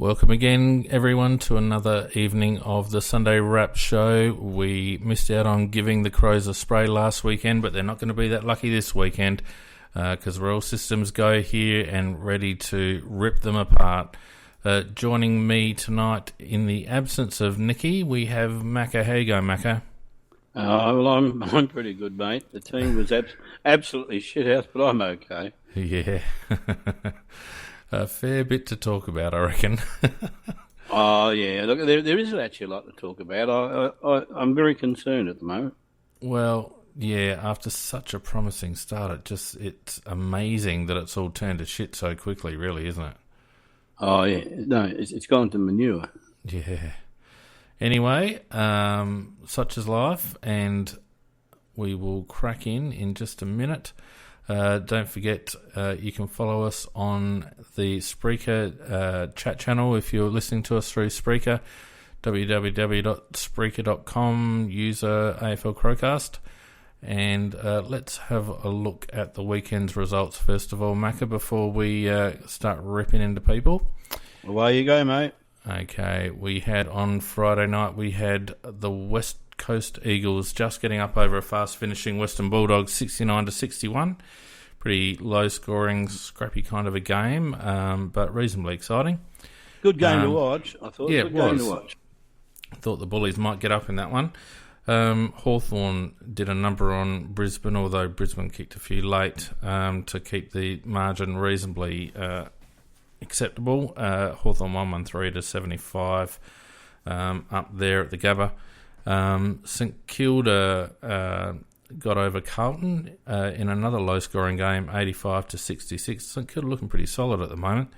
Welcome again, everyone, to another evening of the Sunday Wrap Show. We missed out on giving the Crows a spray last weekend, but they're not going to be that lucky this weekend because we're all systems go here and ready to rip them apart. Joining me tonight, in the absence of Nicky, we have Macca. How you going, Macca? Well, I'm pretty good, mate. The team was absolutely shit house, but I'm okay. Yeah. A fair bit to talk about, I reckon. Oh, yeah. Look, there is actually a lot to talk about. I'm very concerned at the moment. Well, yeah, after such a promising start, it's amazing that it's all turned to shit so quickly, really, isn't it? Oh, yeah. No, it's gone to manure. Yeah. Anyway, such is life, and we will crack in just a minute. Don't forget, you can follow us on the Spreaker chat channel if you're listening to us through Spreaker, www.spreaker.com, user AFL Crowcast. And let's have a look at the weekend's results first of all, Macca, before we start ripping into people. Away you go, mate. Okay, we had on Friday night, we had the West Coast Eagles just getting up over a fast-finishing Western Bulldogs 69-61. Pretty low-scoring, scrappy kind of a game, but reasonably exciting. Good game to watch, I thought. Yeah, Good it was. game to watch. I thought the Bullies might get up in that one. Hawthorn did a number on Brisbane, although Brisbane kicked a few late to keep the margin reasonably acceptable. Hawthorn won 113-75 up there at the Gabba. St Kilda got over Carlton in another low-scoring game, 85-66. St Kilda looking pretty solid at the moment,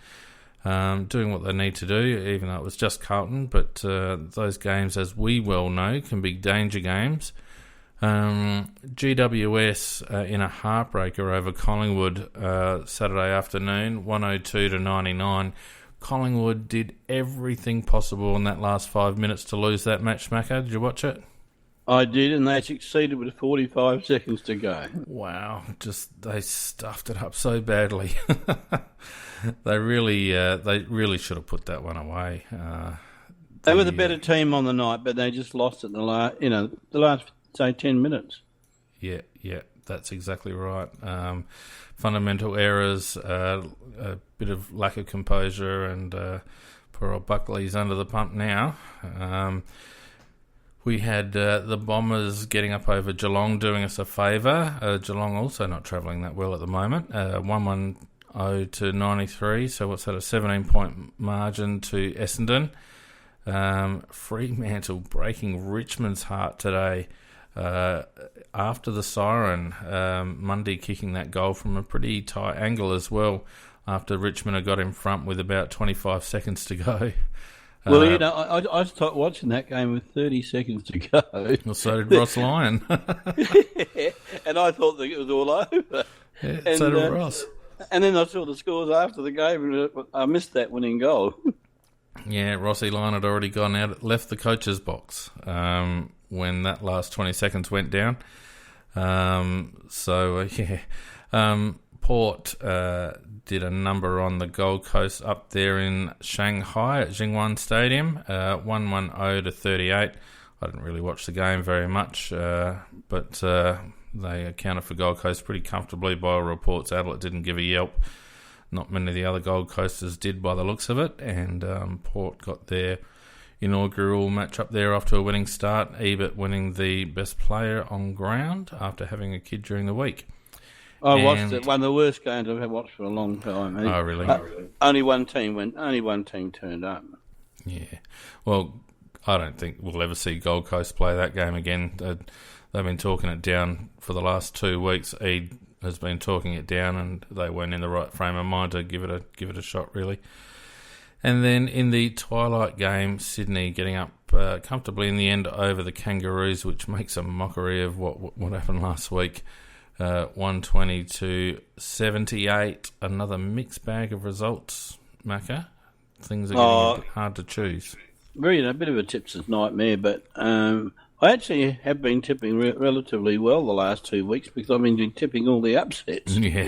doing what they need to do, even though it was just Carlton. But those games, as we well know, can be danger games. GWS in a heartbreaker over Collingwood Saturday afternoon, 102-99. Collingwood did everything possible in that last 5 minutes to lose that match, Macca. Did you watch it? I did, and they succeeded with 45 seconds to go. Wow, they stuffed it up so badly. They really should have put that one away. They were the better team on the night, but they just lost it in the last say 10 minutes. Yeah, that's exactly right. Fundamental errors, a bit of lack of composure, and poor old Buckley's under the pump now. We had the Bombers getting up over Geelong, doing us a favour. Geelong also not travelling that well at the moment. 110-93, so what's that, a 17-point margin to Essendon. Fremantle breaking Richmond's heart today. After the siren, Mundy kicking that goal from a pretty tight angle as well, after Richmond had got in front with about 25 seconds to go. Well, I stopped watching that game with 30 seconds to go. Well, so did Ross Lyon. And I thought that it was all over. Yeah, and, so did Ross. And then I saw the scores after the game, and I missed that winning goal. Yeah, Rossi Lyon had already gone out, left the coach's box when that last 20 seconds went down. Port did a number on the Gold Coast up there in Shanghai at Jingwan Stadium, 110-38. I didn't really watch the game very much, but they accounted for Gold Coast pretty comfortably by all reports. Adelaide didn't give a yelp. Not many of the other Gold Coasters did by the looks of it, and Port got their inaugural match up there off to a winning start, Ebert winning the best player on ground after having a kid during the week. I watched it. One of the worst games I've watched for a long time. Oh, really? Only one team turned up. Yeah. Well, I don't think we'll ever see Gold Coast play that game again. They've been talking it down for the last 2 weeks. Eid has been talking it down, and they weren't in the right frame of mind to give it a shot, really. And then in the twilight game, Sydney getting up comfortably in the end over the Kangaroos, which makes a mockery of what happened last week. 120-78. Another mixed bag of results, Macca. Things are getting a bit hard to choose. A bit of a tipster's nightmare, but I actually have been tipping relatively well the last 2 weeks because I've been tipping all the upsets. Yeah,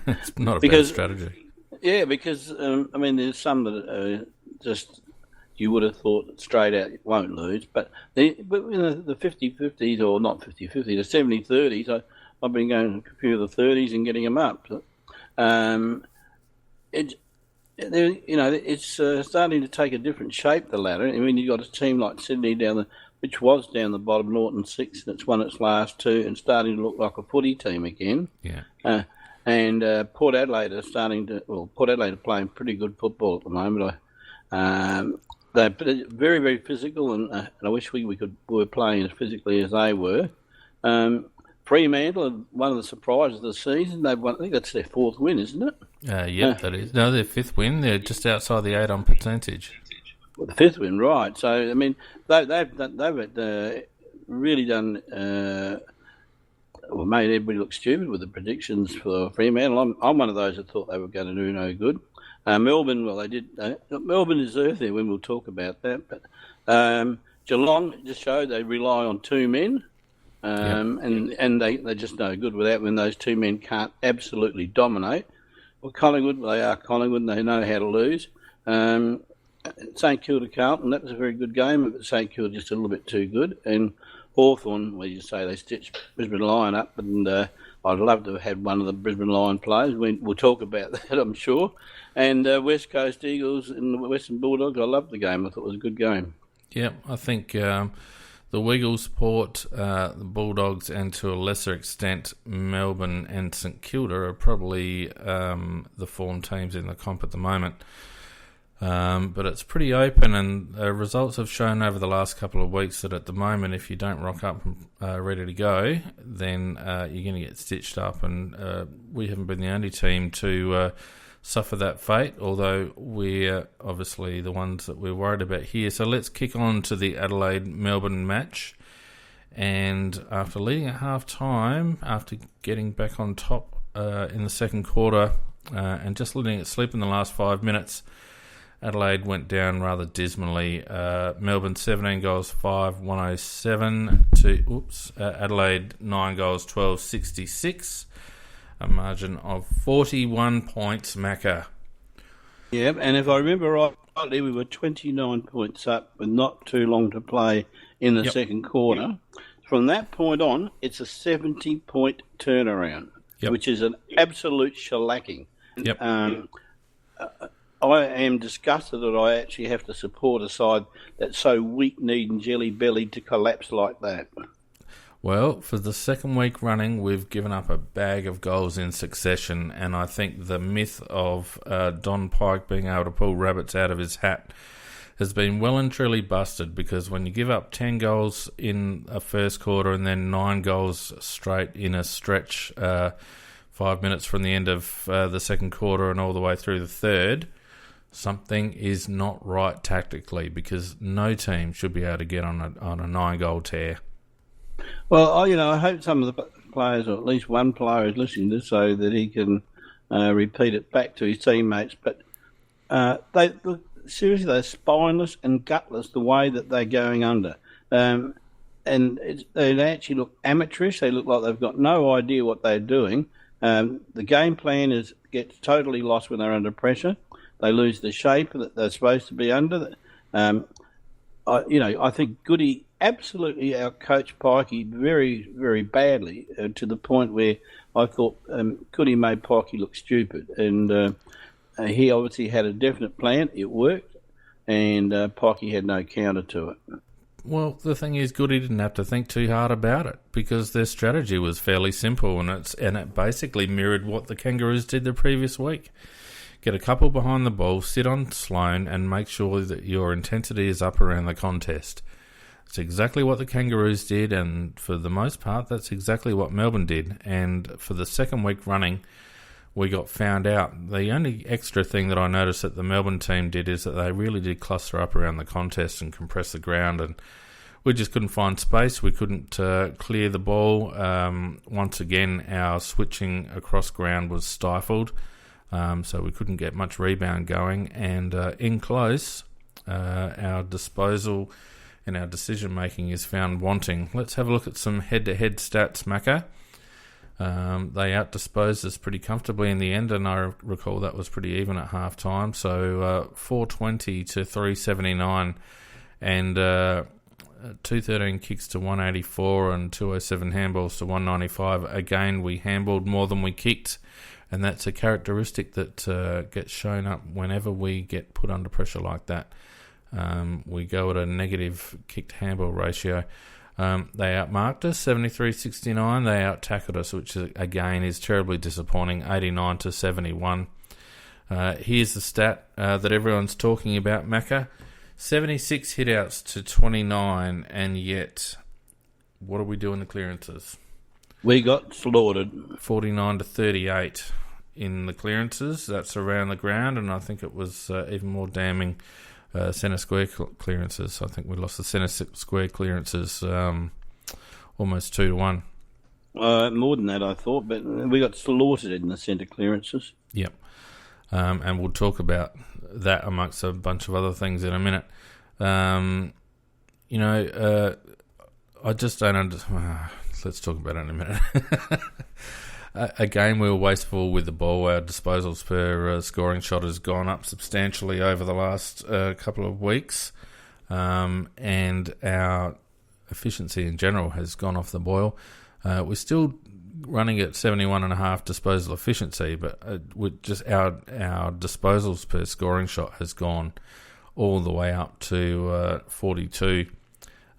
it's not a bad strategy. Yeah, because, there's some that just you would have thought that straight out it won't lose. But the 50-50s, or not 50-50, the 70-30s, I've been going a few of the 30s and getting them up. It's starting to take a different shape, the ladder. I mean, you've got a team like Sydney which was down the bottom, Norton 6, and it's won its last 2 and starting to look like a footy team again. Yeah. And Port Adelaide Port Adelaide are playing pretty good football at the moment. They're very, very physical, and I wish we were playing as physically as they were. Fremantle are one of the surprises of the season. They've won, I think that's their 4th win, isn't it? That is. No, their 5th win. They're just outside the 8 on percentage. Well, the 5th win, right. So, I mean, they've really done... made everybody look stupid with the predictions for Fremantle. I'm one of those that thought they were going to do no good. Melbourne, well, they did. Melbourne deserved their win. We'll talk about that. But Geelong just showed they rely on 2 men, and they're just no good without when those 2 men can't absolutely dominate. Well, Collingwood, they are Collingwood, and they know how to lose. St Kilda Carlton, that was a very good game, but St Kilda just a little bit too good. And Hawthorn, where you say they stitched Brisbane Lion up, and I'd love to have had one of the Brisbane Lion players. We'll talk about that, I'm sure. And West Coast Eagles and the Western Bulldogs, I loved the game. I thought it was a good game. Yeah, I think the Wiggles, Port, the Bulldogs, and to a lesser extent Melbourne and St Kilda are probably the form teams in the comp at the moment. But it's pretty open, and results have shown over the last couple of weeks that at the moment, if you don't rock up ready to go, then you're going to get stitched up. And we haven't been the only team to suffer that fate, although we're obviously the ones that we're worried about here. So let's kick on to the Adelaide-Melbourne match. And after leading at half-time, after getting back on top in the second quarter and just letting it slip in the last 5 minutes, Adelaide went down rather dismally. Melbourne 17 goals, 5, 107 to Adelaide 9 goals, 12, 66. A margin of 41 points, Macca. Yeah, and if I remember rightly, we were 29 points up with not too long to play in the second quarter. From that point on, it's a 70-point turnaround, which is an absolute shellacking. I am disgusted that I actually have to support a side that's so weak-kneed and jelly-bellied to collapse like that. Well, for the second week running, we've given up a bag of goals in succession, and I think the myth of Don Pike being able to pull rabbits out of his hat has been well and truly busted, because when you give up 10 goals in a first quarter and then 9 goals straight in a stretch 5 minutes from the end of the second quarter and all the way through the third, something is not right tactically, because no team should be able to get on a 9-goal tear. Well, I hope some of the players, or at least one player, is listening to this so that he can repeat it back to his teammates. But seriously, they're spineless and gutless the way that they're going under. And they actually look amateurish. They look like they've got no idea what they're doing. The game plan gets totally lost when they're under pressure. They lose the shape that they're supposed to be under. I think Goody absolutely outcoached Pikey very, very badly to the point where I thought Goody made Pikey look stupid. And he obviously had a definite plan. It worked, and Pikey had no counter to it. Well, the thing is, Goody didn't have to think too hard about it, because their strategy was fairly simple, and it basically mirrored what the Kangaroos did the previous week. Get a couple behind the ball, sit on Sloane, and make sure that your intensity is up around the contest. It's exactly what the Kangaroos did, and for the most part, that's exactly what Melbourne did. And for the second week running, we got found out. The only extra thing that I noticed that the Melbourne team did is that they really did cluster up around the contest and compress the ground, and we just couldn't find space. We couldn't clear the ball. Once again, our switching across ground was stifled. So we couldn't get much rebound going, and in close, our disposal and our decision-making is found wanting. Let's have a look at some head-to-head stats, Macca. They outdisposed us pretty comfortably in the end, and I recall that was pretty even at half time. So 420 to 379, and 213 kicks to 184, and 207 handballs to 195. Again, we handballed more than we kicked, and that's a characteristic that gets shown up whenever we get put under pressure like that. We go at a negative kicked handball ratio. They outmarked us, 73-69. They out-tackled us, which again is terribly disappointing, 89 to 71. Here's the stat that everyone's talking about, Macca. 76 hit-outs to 29, and yet, what do we do in the clearances? We got slaughtered. 49 to 38 in the clearances. That's around the ground, and I think it was even more damning centre square clearances. I think we lost the centre square clearances almost 2-1. More than that, I thought, but we got slaughtered in the centre clearances. Yep. And we'll talk about that amongst a bunch of other things in a minute. I just don't understand. Let's talk about it in a minute. Again, we were wasteful with the ball. Our disposals per scoring shot has gone up substantially over the last couple of weeks, and our efficiency in general has gone off the boil. We're still running at 71.5 disposal efficiency, but with just our disposals per scoring shot has gone all the way up to 42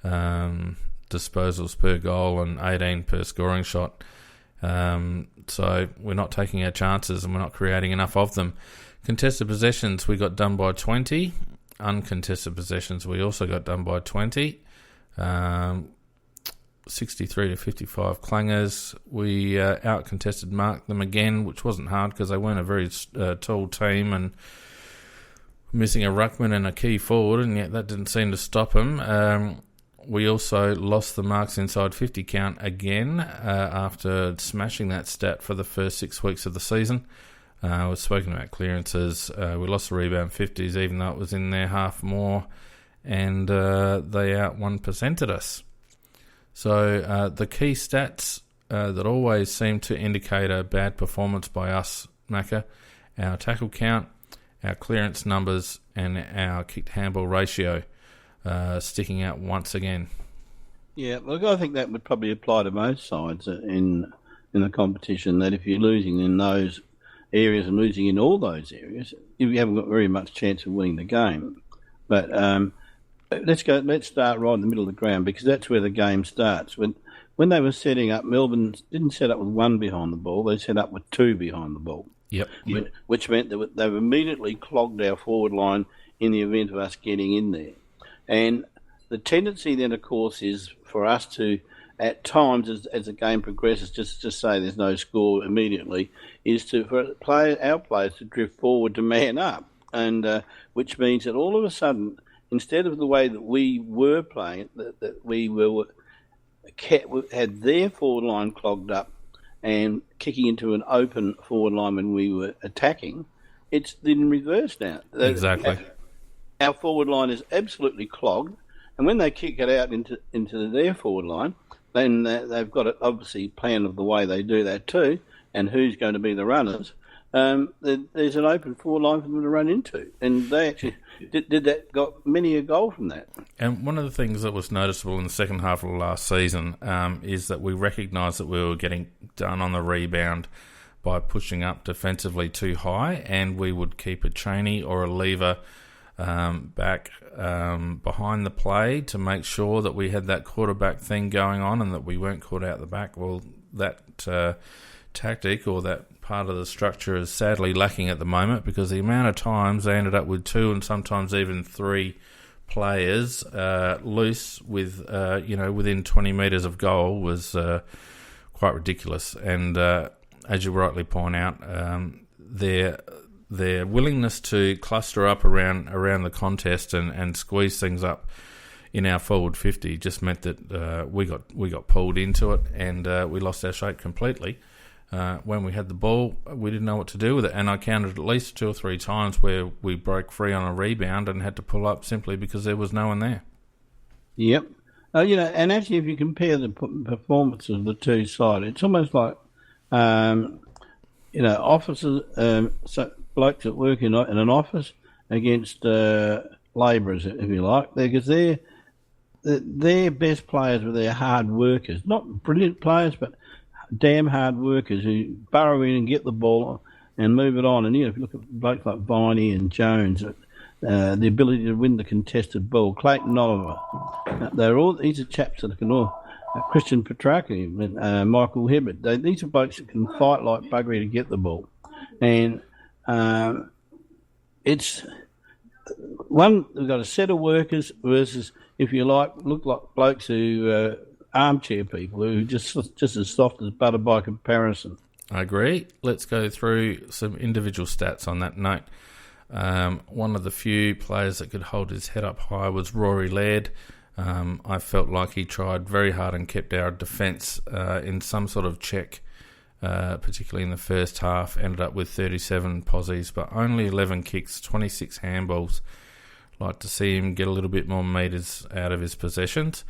disposals per goal and 18 per scoring shot. So we're not taking our chances and we're not creating enough of them. Contested possessions, we got done by 20. Uncontested possessions, we also got done by 20. 63 to 55 clangers. We out-contested marked them again, which wasn't hard because they weren't a very tall team and missing a ruckman and a key forward, and yet that didn't seem to stop them. We also lost the marks inside 50 count again after smashing that stat for the first 6 weeks of the season. We've spoken about clearances. We lost the rebound 50s even though it was in their half more, and they out 1%ed us. So the key stats that always seem to indicate a bad performance by us, Macca, our tackle count, our clearance numbers, and our kicked handball ratio sticking out once again. Yeah, look, I think that would probably apply to most sides in the competition, that if you're losing in those areas and losing in all those areas, you haven't got very much chance of winning the game. But let's start right in the middle of the ground, because that's where the game starts. When they were setting up, Melbourne didn't set up with one behind the ball, they set up with two behind the ball. Yep. Which meant that they've immediately clogged our forward line in the event of us getting in there. And the tendency then, of course, is for us to, at times, as the game progresses, just say there's no score immediately, is for our players to drift forward to man up, and which means that all of a sudden, instead of the way that we were playing, that we had their forward line clogged up and kicking into an open forward line when we were attacking, it's in reverse now. Exactly. Our forward line is absolutely clogged, and when they kick it out into their forward line, then they've got an obviously plan of the way they do that too, and who's going to be the runners. There's an open forward line for them to run into, and they actually did that. Got many a goal from that. And one of the things that was noticeable in the second half of the last season is that we recognised that we were getting done on the rebound by pushing up defensively too high, and we would keep a Cheney or a Lever back behind the play to make sure that we had that quarterback thing going on and that we weren't caught out the back. Well, that tactic or that part of the structure is sadly lacking at the moment, because the amount of times they ended up with two and sometimes even three players loose with within 20 metres of goal was quite ridiculous. And as you rightly point out, their willingness to cluster up around the contest and squeeze things up in our forward 50 just meant that we got pulled into it, and we lost our shape completely. When we had the ball, we didn't know what to do with it, and I counted at least 2 or 3 times where we broke free on a rebound and had to pull up simply because there was no one there. Yep. And actually, if you compare the performance of the two sides, it's almost like officers, blokes that work in an office against labourers, if you like, because their best players were their hard workers, not brilliant players, but damn hard workers who burrow in and get the ball and move it on. And if you look at blokes like Viney and Jones, the ability to win the contested ball, Clayton Oliver, these are chaps that can all. Christian Petrarca, Michael Hibbert. These are blokes that can fight like buggery to get the ball. And it's one, we've got a set of workers versus, if you like, look like blokes who armchair people who just as soft as butter by comparison. I agree. Let's go through some individual stats on that note. One of the few players that could hold his head up high was Rory Laird. I felt like he tried very hard and kept our defence in some sort of check, particularly in the first half. Ended up with 37 posies, but only 11 kicks, 26 handballs. Like to see him get a little bit more metres out of his possessions.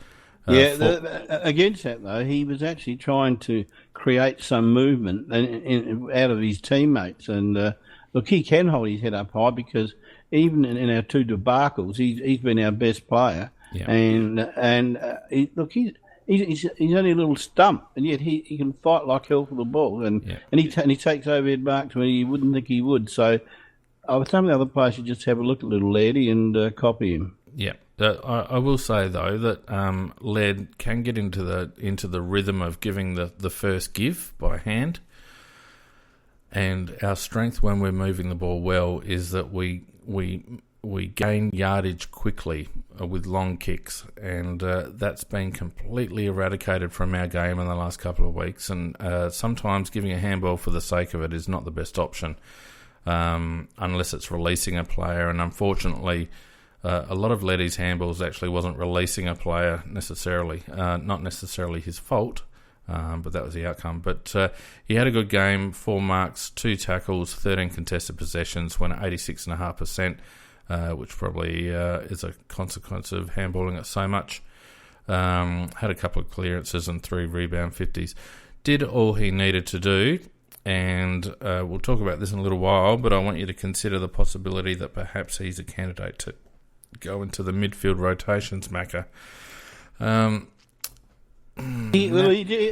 Against that, though, he was actually trying to create some movement out of his teammates. And look, he can hold his head up high because even in our two debacles, he's been our best player. Yeah. And he's only a little stump, and yet he can fight like hell for the ball, and he takes overhead marks when you wouldn't think he would. So some of the other players should just have a look at little Lairdy and copy him. Yeah, I will say though that Laird can get into the rhythm of giving the first give by hand, and our strength when we're moving the ball well is that we gain yardage quickly with long kicks, and that's been completely eradicated from our game in the last couple of weeks. And sometimes giving a handball for the sake of it is not the best option, unless it's releasing a player. And unfortunately, a lot of Letty's handballs actually wasn't releasing a player necessarily, not necessarily his fault. But that was the outcome. But he had a good game, 4 marks, 2 tackles, 13 contested possessions, went at 86.5%. Which probably is a consequence of handballing it so much. Had a couple of clearances and 3 rebound 50s. Did all he needed to do, and we'll talk about this in a little while, but I want you to consider the possibility that perhaps he's a candidate to go into the midfield rotations, Macca. He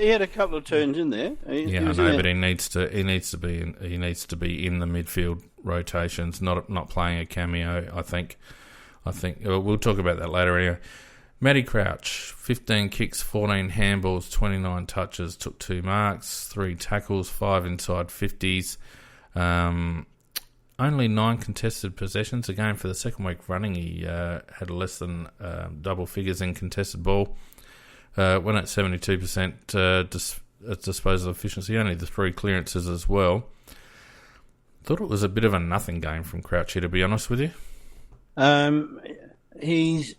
had a couple of turns in there. I know, but he needs to be in the midfield rotations, not playing a cameo. I think we'll talk about that later. Anyway, Matty Crouch, 15 kicks, 14 handballs, 29 touches, took 2 marks, 3 tackles, 5 inside 50s. Only 9 contested possessions. Again, for the second week running, he had less than double figures in contested ball. Went at 72% disposal efficiency, only the 3 clearances as well. Thought it was a bit of a nothing game from Crouchy, to be honest with you. He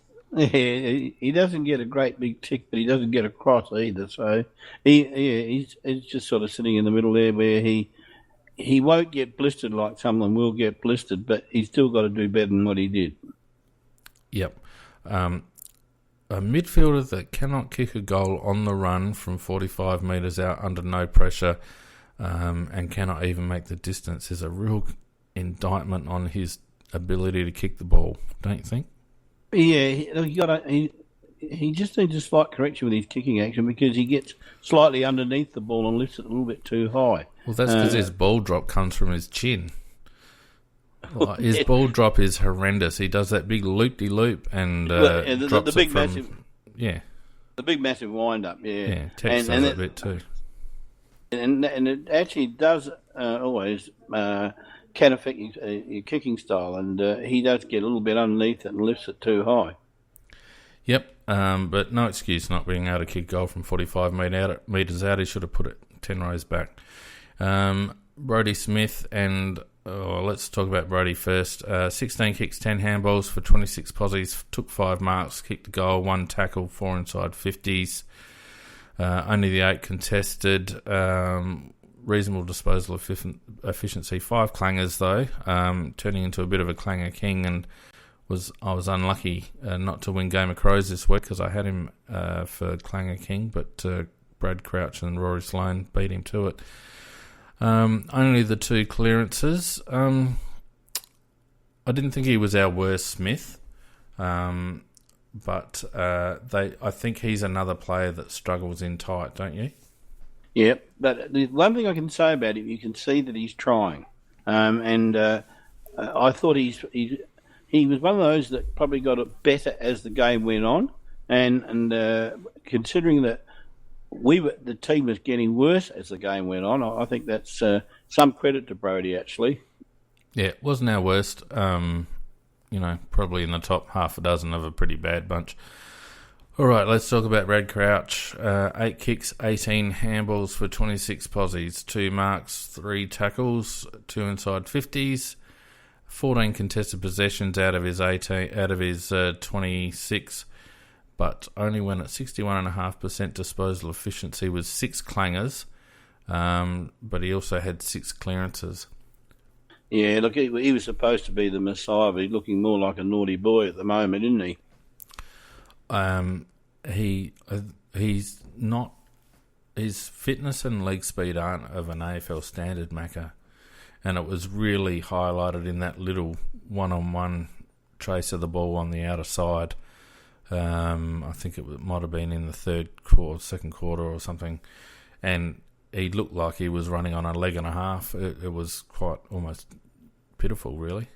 doesn't get a great big tick, but he doesn't get across either. So he's just sort of sitting in the middle there, where he won't get blistered like someone will get blistered, but he's still got to do better than what he did. Yep. A midfielder that cannot kick a goal on the run from 45 metres out under no pressure, and cannot even make the distance is a real indictment on his ability to kick the ball, don't you think? Yeah, he just needs a slight correction with his kicking action, because he gets slightly underneath the ball and lifts it a little bit too high. Well, that's because his ball drop comes from his chin. Like, his ball drop is horrendous. He does that big loop-de-loop and drops the big it from... massive, yeah. The big massive wind-up, yeah. Yeah, Tex does it a bit too. And it actually does always can affect your kicking style, and he does get a little bit underneath it and lifts it too high. Yep, but no excuse not being able to kick goal from 45 metres out. He should have put it 10 rows back. Brodie Smith and... let's talk about Brodie first. 16 kicks, 10 handballs for 26 posies, took 5 marks, kicked a goal, 1 tackle, 4 inside 50s. Only the 8 contested. Reasonable disposal efficiency. 5 clangers though, turning into a bit of a clanger king, and I was unlucky not to win Game of Crows this week, because I had him for clanger king, but Brad Crouch and Rory Sloane beat him to it. Only the 2 clearances. I didn't think he was our worst Smith, but I think he's another player that struggles in tight, don't you? Yeah, but the one thing I can say about him, you can see that he's trying, and I thought he was one of those that probably got it better as the game went on, and considering that the team was getting worse as the game went on, I think that's some credit to Brodie actually. Yeah, it wasn't our worst. Probably in the top half a dozen of a pretty bad bunch. All right, let's talk about Brad Crouch. 8 kicks, 18 handballs for 26 posies, 2 marks, 3 tackles, 2 inside 50s, 14 contested possessions out of his 26, but only went at 61.5% disposal efficiency with 6 clangers, but he also had 6 clearances. Yeah, look, he was supposed to be the Messiah, but he's looking more like a naughty boy at the moment, isn't he? He's not. His fitness and leg speed aren't of an AFL standard, Macca, and it was really highlighted in that little one-on-one trace of the ball on the outer side. I think it might have been in the second quarter or something, and he looked like he was running on a leg and a half. It was quite almost pitiful, really.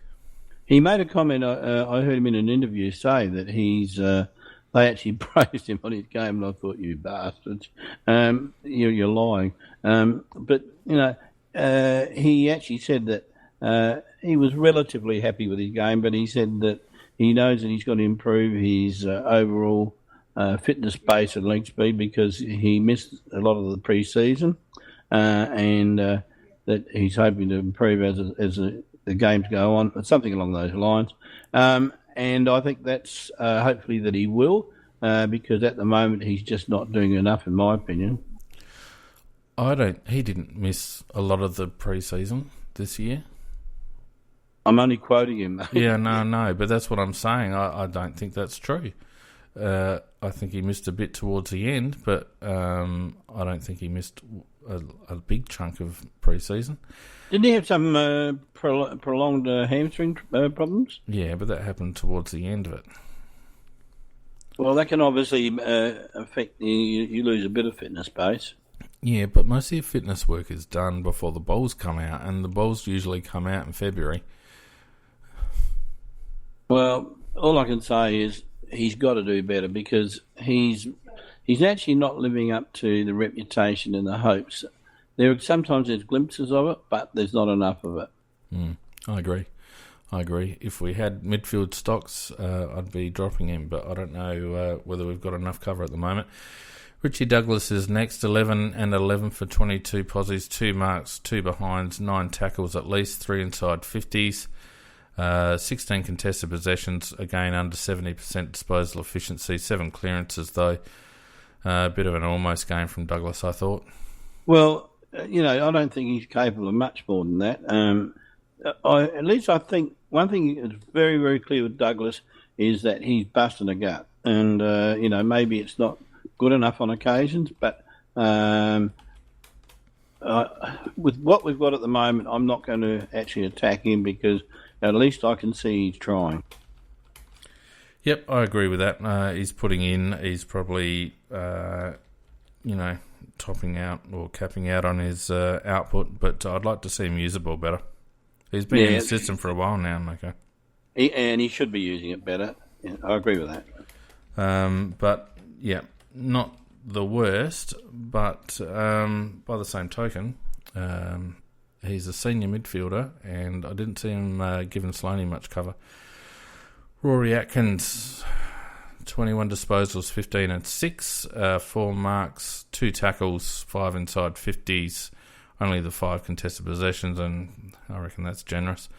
He made a comment. I heard him in an interview say that they actually praised him on his game, and I thought, you bastards, you're lying. But he actually said that he was relatively happy with his game, but he said that he knows that he's got to improve his overall fitness base and leg speed because he missed a lot of the pre-season, and that he's hoping to improve as the games go on, something along those lines. And I think that's hopefully that he will, because at the moment he's just not doing enough, in my opinion. He didn't miss a lot of the pre-season this year. I'm only quoting him. Yeah, no, but that's what I'm saying. I don't think that's true. I think he missed a bit towards the end, but I don't think he missed a big chunk of pre-season. Didn't he have some prolonged hamstring problems? Yeah, but that happened towards the end of it. Well, that can obviously affect you lose a bit of fitness base. Yeah, but most of your fitness work is done before the balls come out, and the balls usually come out in February. Well, all I can say is he's got to do better because he's actually not living up to the reputation and the hopes. Sometimes there's glimpses of it, but there's not enough of it. I agree. If we had midfield stocks, I'd be dropping him, but I don't know whether we've got enough cover at the moment. Richie Douglas is next, 11 and 11 for 22 posies, 2 marks, 2 behinds, 9 tackles at least, 3 inside 50s, 16 contested possessions, again under 70% disposal efficiency, 7 clearances though. A bit of an almost game from Douglas, I thought. Well, I don't think he's capable of much more than that. At least I think one thing that's very, very clear with Douglas is that he's busting a gut. And, maybe it's not good enough on occasions, but with what we've got at the moment, I'm not going to actually attack him because at least I can see he's trying. Yep, I agree with that. He's putting in. He's probably, topping out or capping out on his output, but I'd like to see him use the ball better. He's been in the system for a while now, Mako. And he should be using it better. Yeah, I agree with that. But, yeah, not the worst, but by the same token, he's a senior midfielder, and I didn't see him giving Sloaney much cover. Rory Atkins, 21 disposals, 15 and 6, 4 marks, 2 tackles, 5 inside 50s, only the 5 contested possessions, and I reckon that's generous.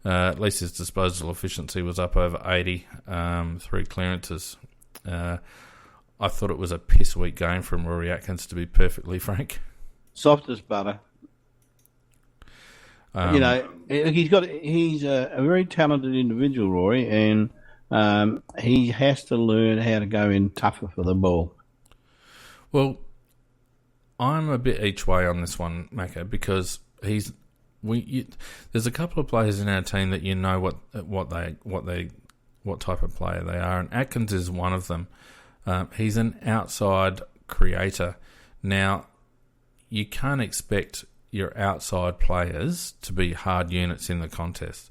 At least his disposal efficiency was up over 80, 3 clearances. I thought it was a piss weak game from Rory Atkins, to be perfectly frank. Soft as butter. He's a very talented individual, Rory, and he has to learn how to go in tougher for the ball. Well, I'm a bit each way on this one, Macca, because there's a couple of players in our team that you know what type of player they are, and Atkins is one of them. He's an outside creator. Now, you can't expect your outside players to be hard units in the contest.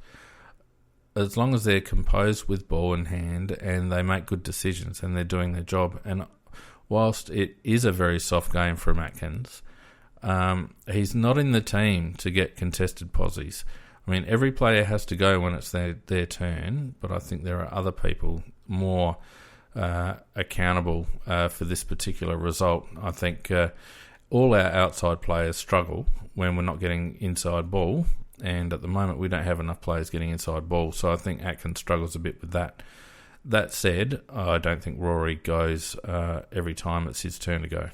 As long as they're composed with ball in hand and they make good decisions and they're doing their job. And whilst it is a very soft game from Atkins, he's not in the team to get contested posies. I mean, every player has to go when it's their turn, but I think there are other people more accountable for this particular result. I think all our outside players struggle when we're not getting inside ball, and at the moment we don't have enough players getting inside ball, so I think Atkins struggles a bit with that. That said, I don't think Rory goes every time it's his turn to go.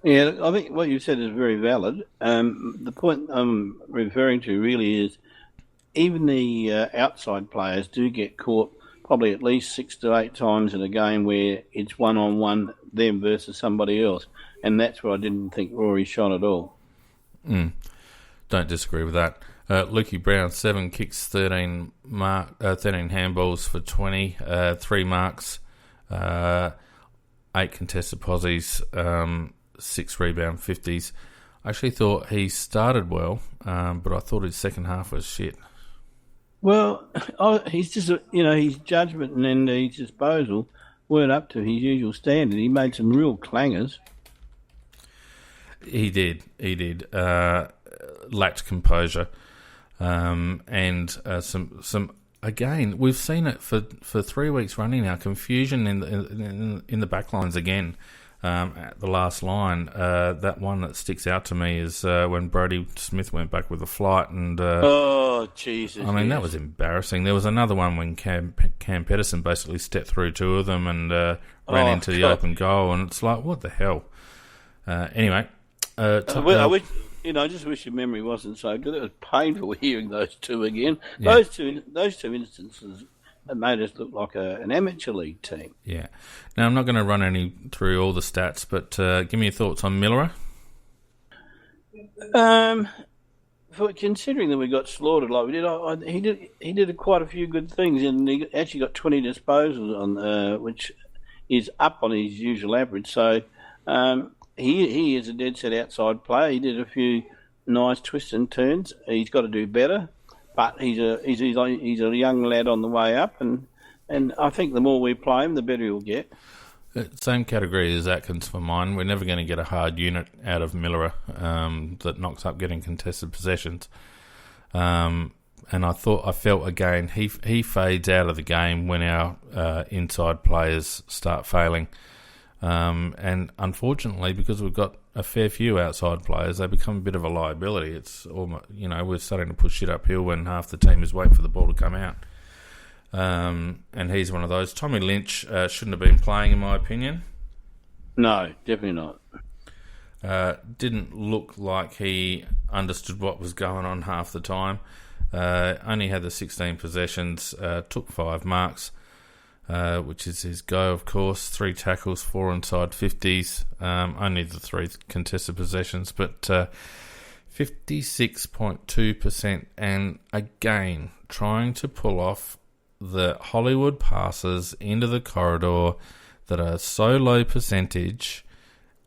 Yeah, I think what you said is very valid. The point I'm referring to really is even the outside players do get caught probably at least 6 to 8 times in a game where it's one-on-one them versus somebody else, and that's where I didn't think Rory shone at all. Don't disagree with that. Lukey Brown, 7 kicks, 13 handballs for 20, 3 marks, 8 contested posies, 6 rebound 50s. I actually thought he started well, but I thought his second half was shit. Well, he's just, his judgment and his disposal weren't up to his usual standard. He made some real clangers. He did. Lacked composure. And some again, we've seen it for 3 weeks running now. Confusion in the back lines again. At the last line, that one that sticks out to me is when Brodie Smith went back with a flight, and oh Jesus! I mean, that was embarrassing. There was another one when Cam Pedersen basically stepped through 2 of them and ran into the open goal, and it's like, what the hell? Anyway, I wish. I just wish your memory wasn't so good. It was painful hearing those 2 again. Yeah. Those two instances made us look like an amateur league team. Yeah. Now, I'm not going to run through all the stats, but give me your thoughts on Millerer. For considering that we got slaughtered like we did, he did quite a few good things, and he actually got 20 disposals on, which is up on his usual average. So he is a dead set outside player. He did a few nice twists and turns. He's got to do better. But he's a young lad on the way up, and I think the more we play him, the better he'll get. Same category as Atkins for mine. We're never going to get a hard unit out of Millerer that knocks up getting contested possessions. And I felt again he fades out of the game when our inside players start failing. And unfortunately, because we've got a fair few outside players, they become a bit of a liability. It's almost, we're starting to push shit uphill when half the team is waiting for the ball to come out. And he's one of those. Tommy Lynch shouldn't have been playing, in my opinion. No, definitely not. Didn't look like he understood what was going on half the time. Only had the 16 possessions, took 5 marks. Which is his go, of course. 3 tackles, 4 inside 50s. Only the 3 contested possessions, but 56.2%. And again, trying to pull off the Hollywood passes into the corridor that are so low percentage.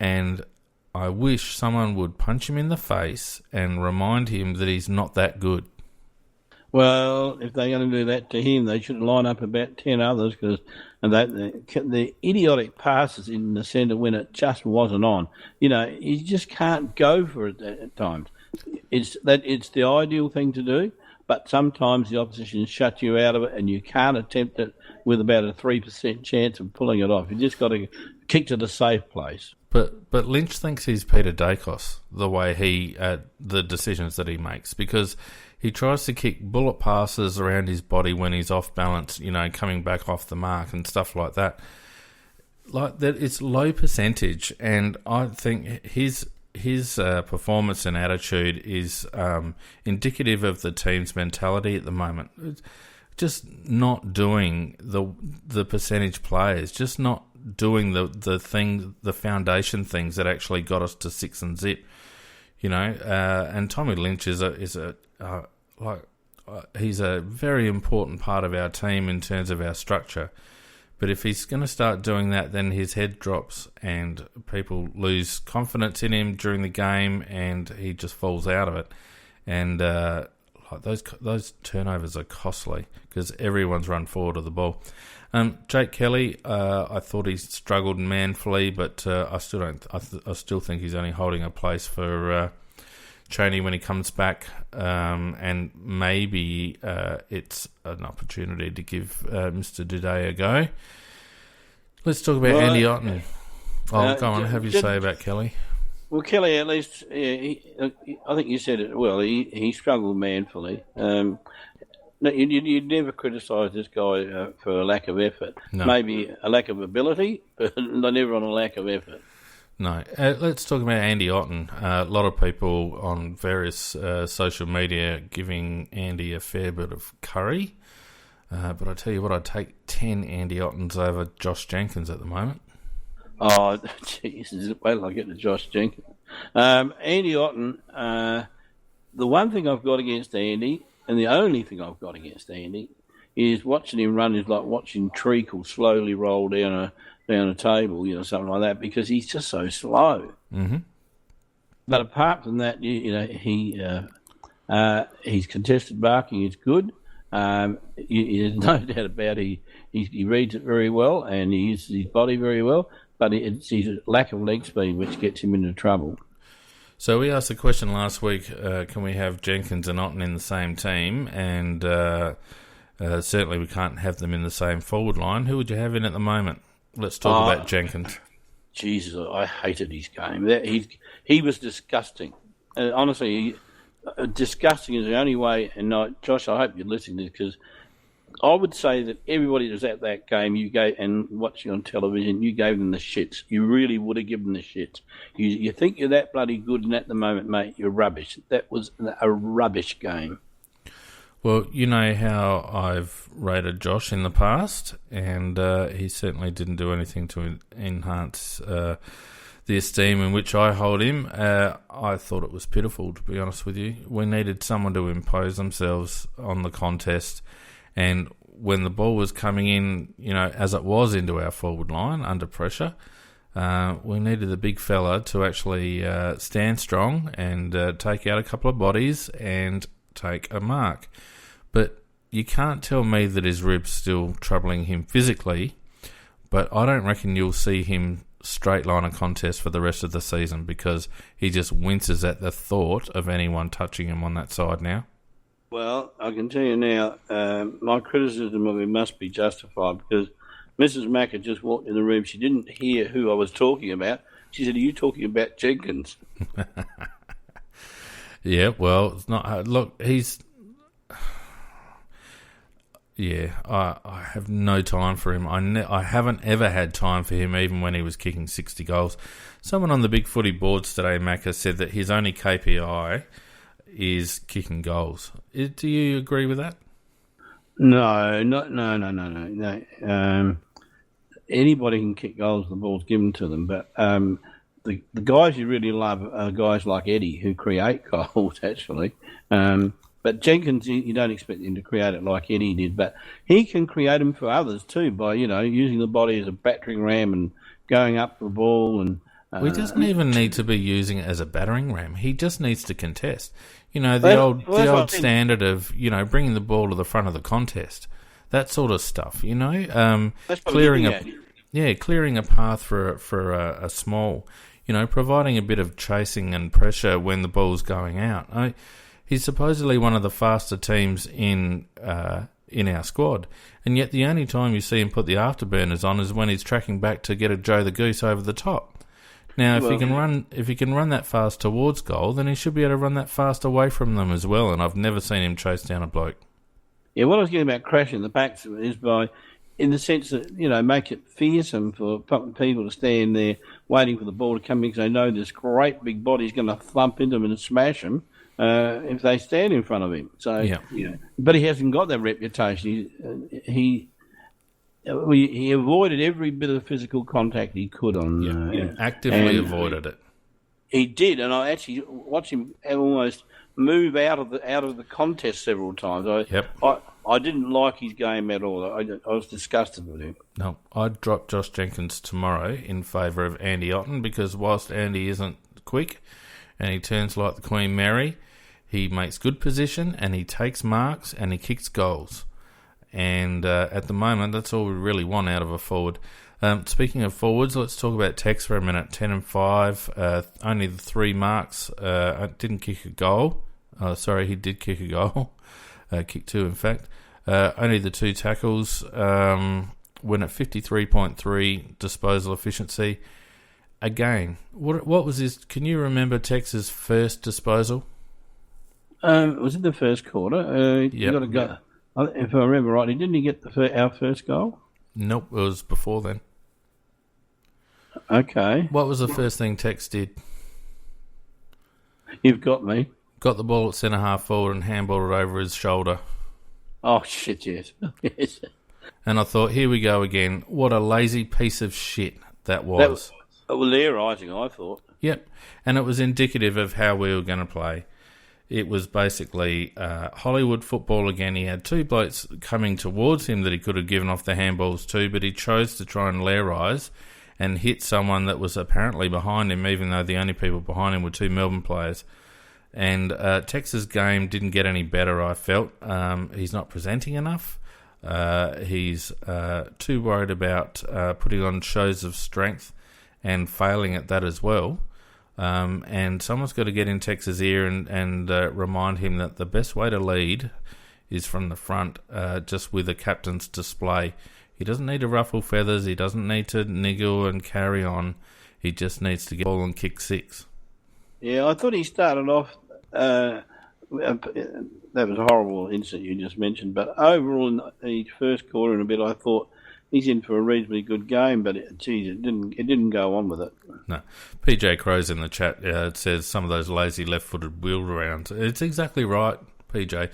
And I wish someone would punch him in the face and remind him that he's not that good. Well, if they're going to do that to him, they should line up about 10 others, because the idiotic passes in the centre when it just wasn't on. You just can't go for it at times. It's the ideal thing to do, but sometimes the opposition shut you out of it, and you can't attempt it with about a 3% chance of pulling it off. You just got to kick to the safe place. But Lynch thinks he's Peter Dacos, the way the decisions that he makes, because he tries to kick bullet passes around his body when he's off balance, coming back off the mark and stuff like that. Like that, it's low percentage, and I think his performance and attitude is indicative of the team's mentality at the moment. Just not doing the percentage players, just not doing the foundation things that actually got us to 6 and zip. And Tommy Lynch he's a very important part of our team in terms of our structure. But if he's going to start doing that, then his head drops and people lose confidence in him during the game, and he just falls out of it. And those turnovers are costly because everyone's run forward of the ball. Jake Kelly, I thought he struggled manfully, but I still don't. I still think he's only holding a place for Cheney when he comes back, and maybe it's an opportunity to give Mr. Duday a go. Let's talk about Andy Otten. Go on. Have you say about Kelly? Well, Kelly, at least, I think you said it well. He struggled manfully. No, you'd never criticise this guy for a lack of effort. No. Maybe a lack of ability, but never on a lack of effort. No. Let's talk about Andy Otten. A lot of people on various social media giving Andy a fair bit of curry. But I tell you what, I'd take 10 Andy Ottens over Josh Jenkins at the moment. Oh, Jesus. Wait till I get to Josh Jenkins. Andy Otten, the one thing I've got against Andy, and the only thing I've got against Andy, is watching him run is like watching treacle slowly roll down a table, something like that, because he's just so slow. Mm-hmm. But apart from that, he's contested marking is good. There's no doubt about it. He reads it very well and he uses his body very well, but it's his lack of leg speed which gets him into trouble. So we asked the question last week, can we have Jenkins and Otten in the same team? And certainly we can't have them in the same forward line. Who would you have in at the moment? Let's talk about Jenkins. Jesus, I hated his game. He was disgusting. Honestly, disgusting is the only way. And Josh, I hope you're listening to this, because I would say that everybody that was at that game, and watching on television, you gave them the shits. You really would have given them the shits. You think you're that bloody good, and at the moment, mate, you're rubbish. That was a rubbish game. Well, you know how I've rated Josh in the past, and he certainly didn't do anything to enhance the esteem in which I hold him. I thought it was pitiful, to be honest with you. We needed someone to impose themselves on the contest, and when the ball was coming in, as it was into our forward line under pressure, we needed the big fella to actually stand strong and take out a couple of bodies and take a mark. But you can't tell me that his rib's still troubling him physically, but I don't reckon you'll see him straight line a contest for the rest of the season, because he just winces at the thought of anyone touching him on that side now. Well, I can tell you now, my criticism of him must be justified, because Mrs. Macker just walked in the room. She didn't hear who I was talking about. She said, "Are you talking about Jenkins?" Yeah, well, it's not. Look, he's. Yeah, I have no time for him. I haven't ever had time for him, even when he was kicking 60 goals. Someone on the Big Footy boards today, Macca, said that his only KPI is kicking goals. Do you agree with that? No. Anybody can kick goals if the ball's given to them, but the guys you really love are guys like Eddie, who create goals, actually. But Jenkins, you don't expect him to create it like Eddie did, but he can create them for others too by, using the body as a battering ram and going up the ball. And he doesn't even need to be using it as a battering ram. He just needs to contest. The old standard of, bringing the ball to the front of the contest, that sort of stuff. Clearing a path for a small, providing a bit of chasing and pressure when the ball's going out. He's supposedly one of the faster teams in our squad, and yet the only time you see him put the afterburners on is when he's tracking back to get a Joe the Goose over the top. Now, if he can run that fast towards goal, then he should be able to run that fast away from them as well. And I've never seen him chase down a bloke. Yeah, what I was getting about crashing the backs is by, in the sense that make it fearsome for people to stand there waiting for the ball to come in, because they know this great big body's going to thump into them and smash them. If they stand in front of him. So, yeah. But he hasn't got that reputation. he avoided every bit of physical contact he could on. He actively avoided it. He did, and I actually watched him almost move out of the contest several times. I didn't like his game at all. I was disgusted with him. No, I'd drop Josh Jenkins tomorrow in favour of Andy Otten, because whilst Andy isn't quick and he turns like the Queen Mary, he makes good position and he takes marks and he kicks goals. And at the moment, that's all we really want out of a forward. Speaking of forwards, let's talk about Tex for a minute. 10 and 5, only the 3 marks. Didn't kick a goal. He did kick a goal. Kicked 2, in fact. Only the 2 tackles. Went at 53.3 disposal efficiency. Again, what was his? Can you remember Tex's first disposal? Was it the first quarter? You got to go. If I remember rightly, didn't he get our first goal? Nope, it was before then. Okay. What was the first thing Tex did? You've got me. Got the ball at centre half forward and handballed it over his shoulder. Oh, shit, yes. Yes. And I thought, here we go again. What a lazy piece of shit that was. It was theorising, I thought. Yep. And it was indicative of how we were going to play. It was basically Hollywood football again. He had 2 blokes coming towards him that he could have given off the handballs to, but he chose to try and lairize and hit someone that was apparently behind him, even though the only people behind him were 2 Melbourne players. And Tex's game didn't get any better, I felt. He's not presenting enough. He's too worried about putting on shows of strength and failing at that as well. And someone's got to get in Tex's ear and remind him that the best way to lead is from the front, just with a captain's display. He doesn't need to ruffle feathers. He doesn't need to niggle and carry on. He just needs to get the ball and kick 6. Yeah, I thought he started off... that was a horrible incident you just mentioned, but overall in the first quarter and a bit, I thought he's in for a reasonably good game, but it didn't go on with it. No. PJ Crow's in the chat. It says some of those lazy left-footed wheel around. It's exactly right, PJ.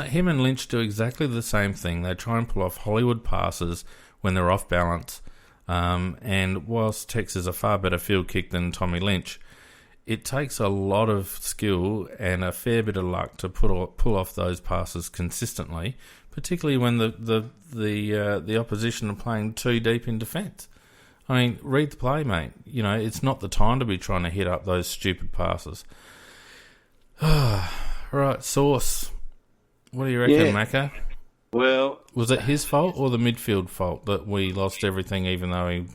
Him and Lynch do exactly the same thing. They try and pull off Hollywood passes when they're off balance. And whilst Tex is a far better field kick than Tommy Lynch, it takes a lot of skill and a fair bit of luck to pull off those passes consistently, particularly when the opposition are playing too deep in defence. I mean, read the play, mate. You know, it's not the time to be trying to hit up those stupid passes. Right, Sauce. What do you reckon, Macca? Well... Was it his fault or the midfield fault that we lost everything even though he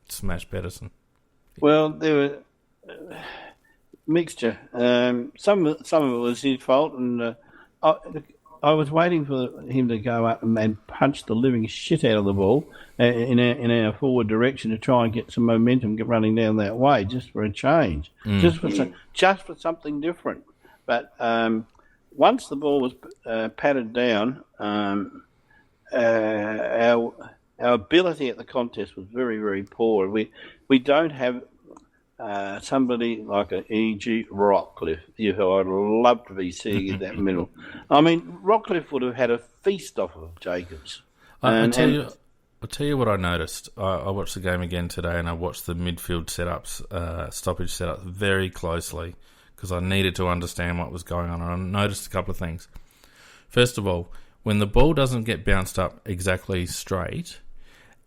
smashed Pedersen? Well, there were... mixture. Some of it was his fault, and I was waiting for him to go up and punch the living shit out of the ball in our forward direction to try and get some momentum running down that way, just for a change, just for something different. But once the ball was patted down, our ability at the contest was very, very poor. We don't have somebody like an E.G. Rockcliffe, who I'd love to be seeing in that middle. I mean, Rockcliffe would have had a feast off of Jacobs. I'll tell you what I noticed. I watched the game again today, and I watched the midfield setups, stoppage setups very closely because I needed to understand what was going on. And I noticed a couple of things. First of all, when the ball doesn't get bounced up exactly straight,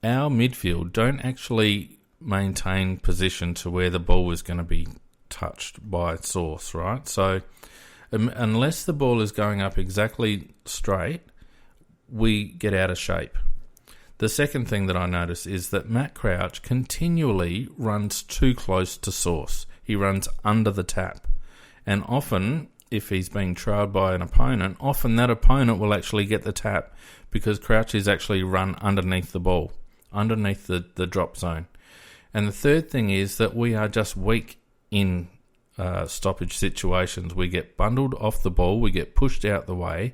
our midfield don't actually maintain position to where the ball is going to be touched by Sauce, right? So unless the ball is going up exactly straight, we get out of shape. The second thing that I notice is that Matt Crouch continually runs too close to Sauce. He runs under the tap. And often, if he's being trailed by an opponent, often that opponent will actually get the tap because Crouch is actually run underneath the ball, underneath the drop zone. And the third thing is that we are just weak in stoppage situations. We get bundled off the ball, we get pushed out the way.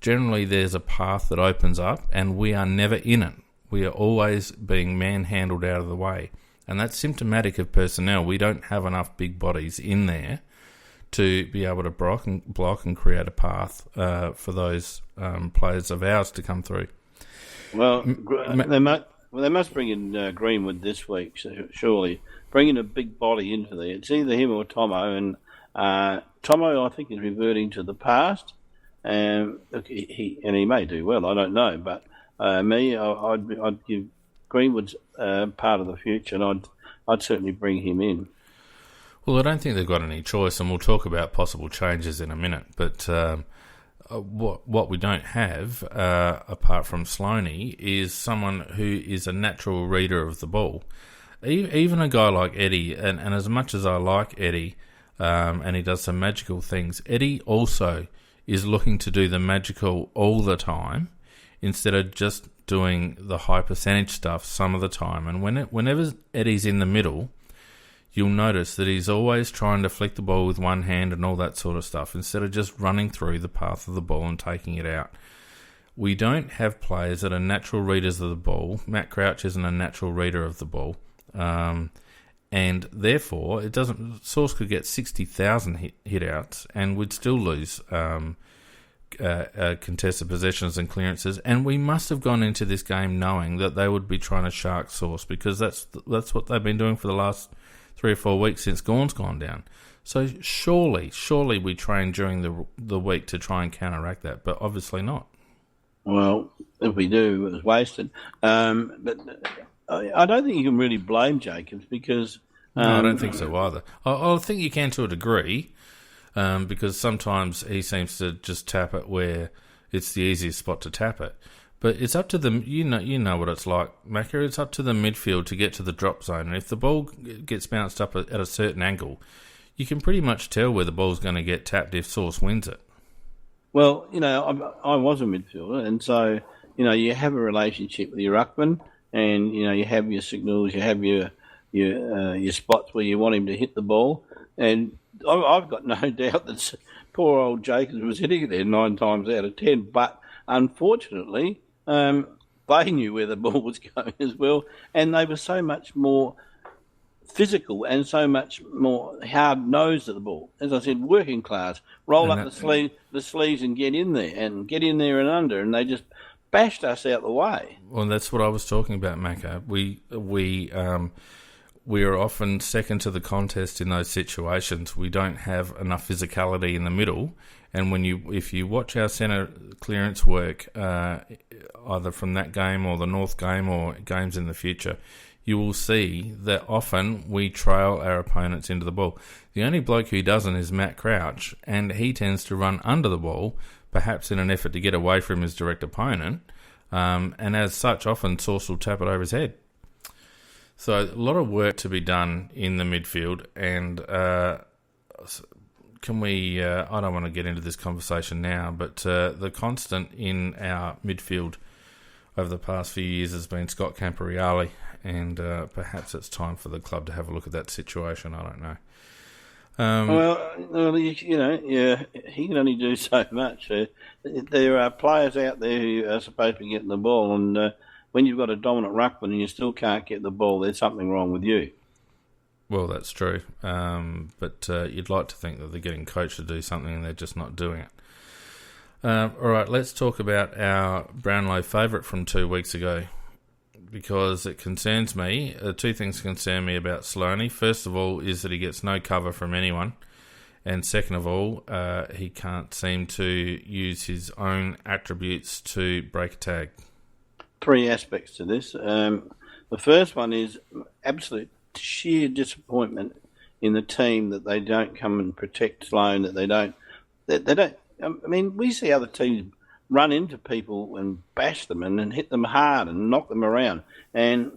Generally, there's a path that opens up, and we are never in it. We are always being manhandled out of the way. And that's symptomatic of personnel. We don't have enough big bodies in there to be able to block and create a path for those players of ours to come through. Well, Ma- they must bring in Greenwood this week, surely. Bringing a big body into there. It's either him or Tomo, and Tomo, I think, is reverting to the past. Look, he may do well. I don't know, but I'd give Greenwood's part of the future, and I'd certainly bring him in. Well, I don't think they've got any choice, and we'll talk about possible changes in a minute. But what we don't have, apart from Sloaney, is someone who is a natural reader of the ball. Even a guy like Eddie, and as much as I like Eddie, and he does some magical things, Eddie also is looking to do the magical all the time instead of just doing the high percentage stuff some of the time. And whenever Eddie's in the middle, you'll notice that he's always trying to flick the ball with one hand and all that sort of stuff instead of just running through the path of the ball and taking it out. We don't have players that are natural readers of the ball. Matt Crouch isn't a natural reader of the ball. And therefore, Source could get 60,000 hit outs and would still lose contested possessions and clearances. And we must have gone into this game knowing that they would be trying to shark Source, because that's what they've been doing for the last 3 or 4 weeks since Gawn's gone down. So surely we trained during the week to try and counteract that, but obviously not. Well, if we do, it was wasted. But I don't think you can really blame Jacobs, because... No, I don't think so either. I think you can to a degree, because sometimes he seems to just tap it where it's the easiest spot to tap it. But it's up to them. You know what it's like, Macca. It's up to the midfield to get to the drop zone. And if the ball gets bounced up at a certain angle, you can pretty much tell where the ball's going to get tapped if Source wins it. Well, I was a midfielder, and so, you have a relationship with your ruckman, and, you have your signals, you have your spots where you want him to hit the ball. And I've got no doubt that poor old Jacobs was hitting it there 9 times out of 10. But unfortunately, they knew where the ball was going as well, and they were so much more physical and so much more hard-nosed at the ball. As I said, working class, roll up the sleeves and get in there and under, and they just bashed us out the way. Well, that's what I was talking about, Macca. We are often second to the contest in those situations. We don't have enough physicality in the middle, and if you watch our centre clearance work, either from that game or the North game or games in the future, you will see that often we trail our opponents into the ball. The only bloke who doesn't is Matt Crouch, and he tends to run under the ball, perhaps in an effort to get away from his direct opponent, and as such, often Source will tap it over his head. So a lot of work to be done in the midfield, and can we... I don't want to get into this conversation now, but the constant in our midfield over the past few years has been Scott Camporeale, and perhaps it's time for the club to have a look at that situation. I don't know. He can only do so much. There are players out there who are supposed to be getting the ball, and when you've got a dominant ruckman and you still can't get the ball, there's something wrong with you. Well, that's true. But you'd like to think that they're getting coached to do something and they're just not doing it. All right, let's talk about our Brownlow favourite from 2 weeks ago, because it concerns me. 2 things concern me about Sloaney. First of all is that he gets no cover from anyone. And second of all, he can't seem to use his own attributes to break a tag. 3 aspects to this. The first one is absolute sheer disappointment in the team that they don't come and protect Sloan, that they don't. I mean, we see other teams run into people and bash them and hit them hard and knock them around, and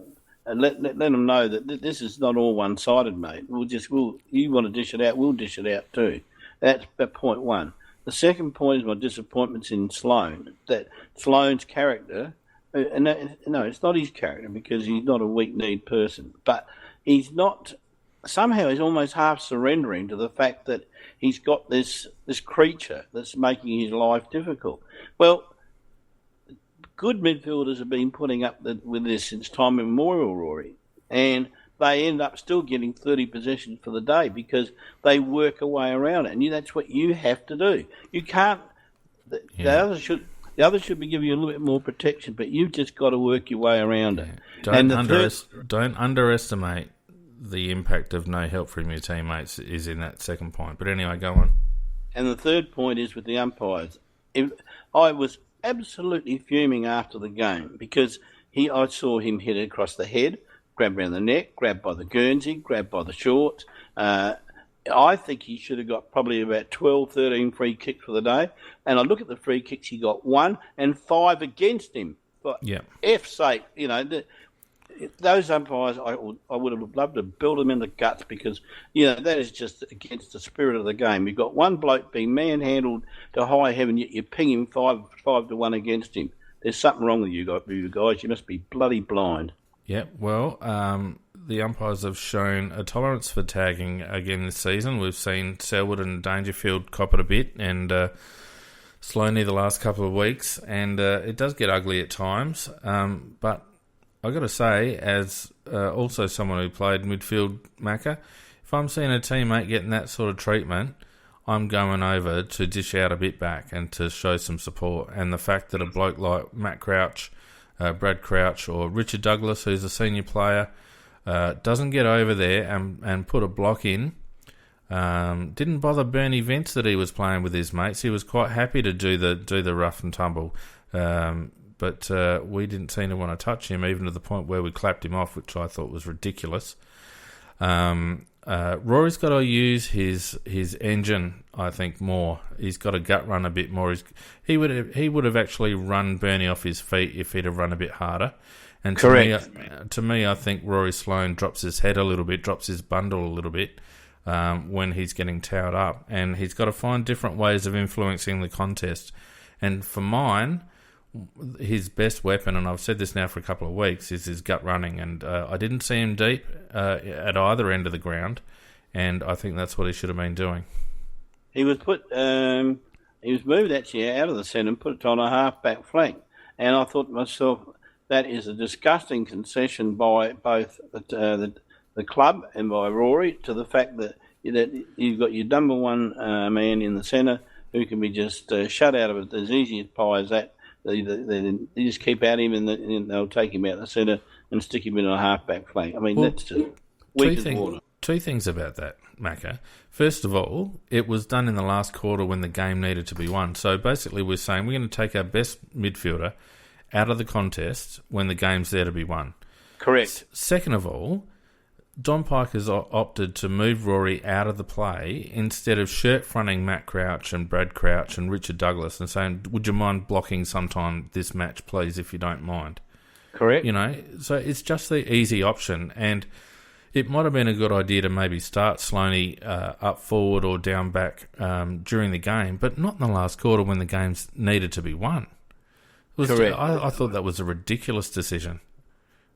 let them know that this is not all one-sided, mate. You want to dish it out, we'll dish it out too. That's point one. The second point is my disappointments in Sloan. That Sloan's character. No, it's not his character, because he's not a weak-kneed person. But he's not... Somehow he's almost half surrendering to the fact that he's got this creature that's making his life difficult. Well, good midfielders have been putting up with this since time immemorial, Rory. And they end up still getting 30 possessions for the day because they work a way around it. And that's what you have to do. You can't... The The others should be giving you a little bit more protection, but you've just got to work your way around it. Don't underestimate the impact of no help from your teammates is in that second point. But anyway, go on. And the third point is with the umpires. I was absolutely fuming after the game because I saw him hit across the head, grabbed around the neck, grabbed by the Guernsey, grabbed by the shorts. I think he should have got probably about 12, 13 free kicks for the day. And I look at the free kicks, he got 1 and 5 against him. For F's sake, those umpires, I would have loved to build them in the guts because, that is just against the spirit of the game. You've got one bloke being manhandled to high heaven, yet you ping him 5-1 against him. There's something wrong with you guys. You must be bloody blind. Yeah, well, the umpires have shown a tolerance for tagging again this season. We've seen Selwood and Dangerfield cop it a bit, and Sloaney the last couple of weeks, and it does get ugly at times. But I've got to say, as also someone who played midfield, Macca, if I'm seeing a teammate getting that sort of treatment, I'm going over to dish out a bit back and to show some support. And the fact that a bloke like Matt Crouch, Brad Crouch, or Richard Douglas, who's a senior player, doesn't get over there and put a block in. Didn't bother Bernie Vince that he was playing with his mates. He was quite happy to do the rough and tumble. But we didn't seem to want to touch him, even to the point where we clapped him off, which I thought was ridiculous. Rory's got to use his engine, I think, more. He's got to gut run a bit more. He would have actually run Bernie off his feet if he'd have run a bit harder. And to me, I think Rory Sloane drops his head a little bit, drops his bundle a little bit when he's getting towed up. And he's got to find different ways of influencing the contest. And for mine, his best weapon, and I've said this now for a couple of weeks, is his gut running. And I didn't see him deep at either end of the ground. And I think that's what he should have been doing. He was he was moved actually out of the centre and put it on a half-back flank. And I thought to myself, that is a disgusting concession by both the club and by Rory to the fact that you've got your number one man in the centre who can be just shut out of it as easy as pie as that. They just keep at him and they'll take him out of the centre and stick him in a half-back flank. I mean, that's just weak as water. Two things about that, Macca. First of all, it was done in the last quarter when the game needed to be won. So basically we're saying we're going to take our best midfielder out of the contest when the game's there to be won. Correct. Second of all, Don Pike has opted to move Rory out of the play instead of shirt-fronting Matt Crouch and Brad Crouch and Richard Douglas and saying, would you mind blocking sometime this match, please, if you don't mind? Correct. So it's just the easy option. And it might have been a good idea to maybe start Sloaney up forward or down back during the game, but not in the last quarter when the game's needed to be won. Correct. I thought that was a ridiculous decision.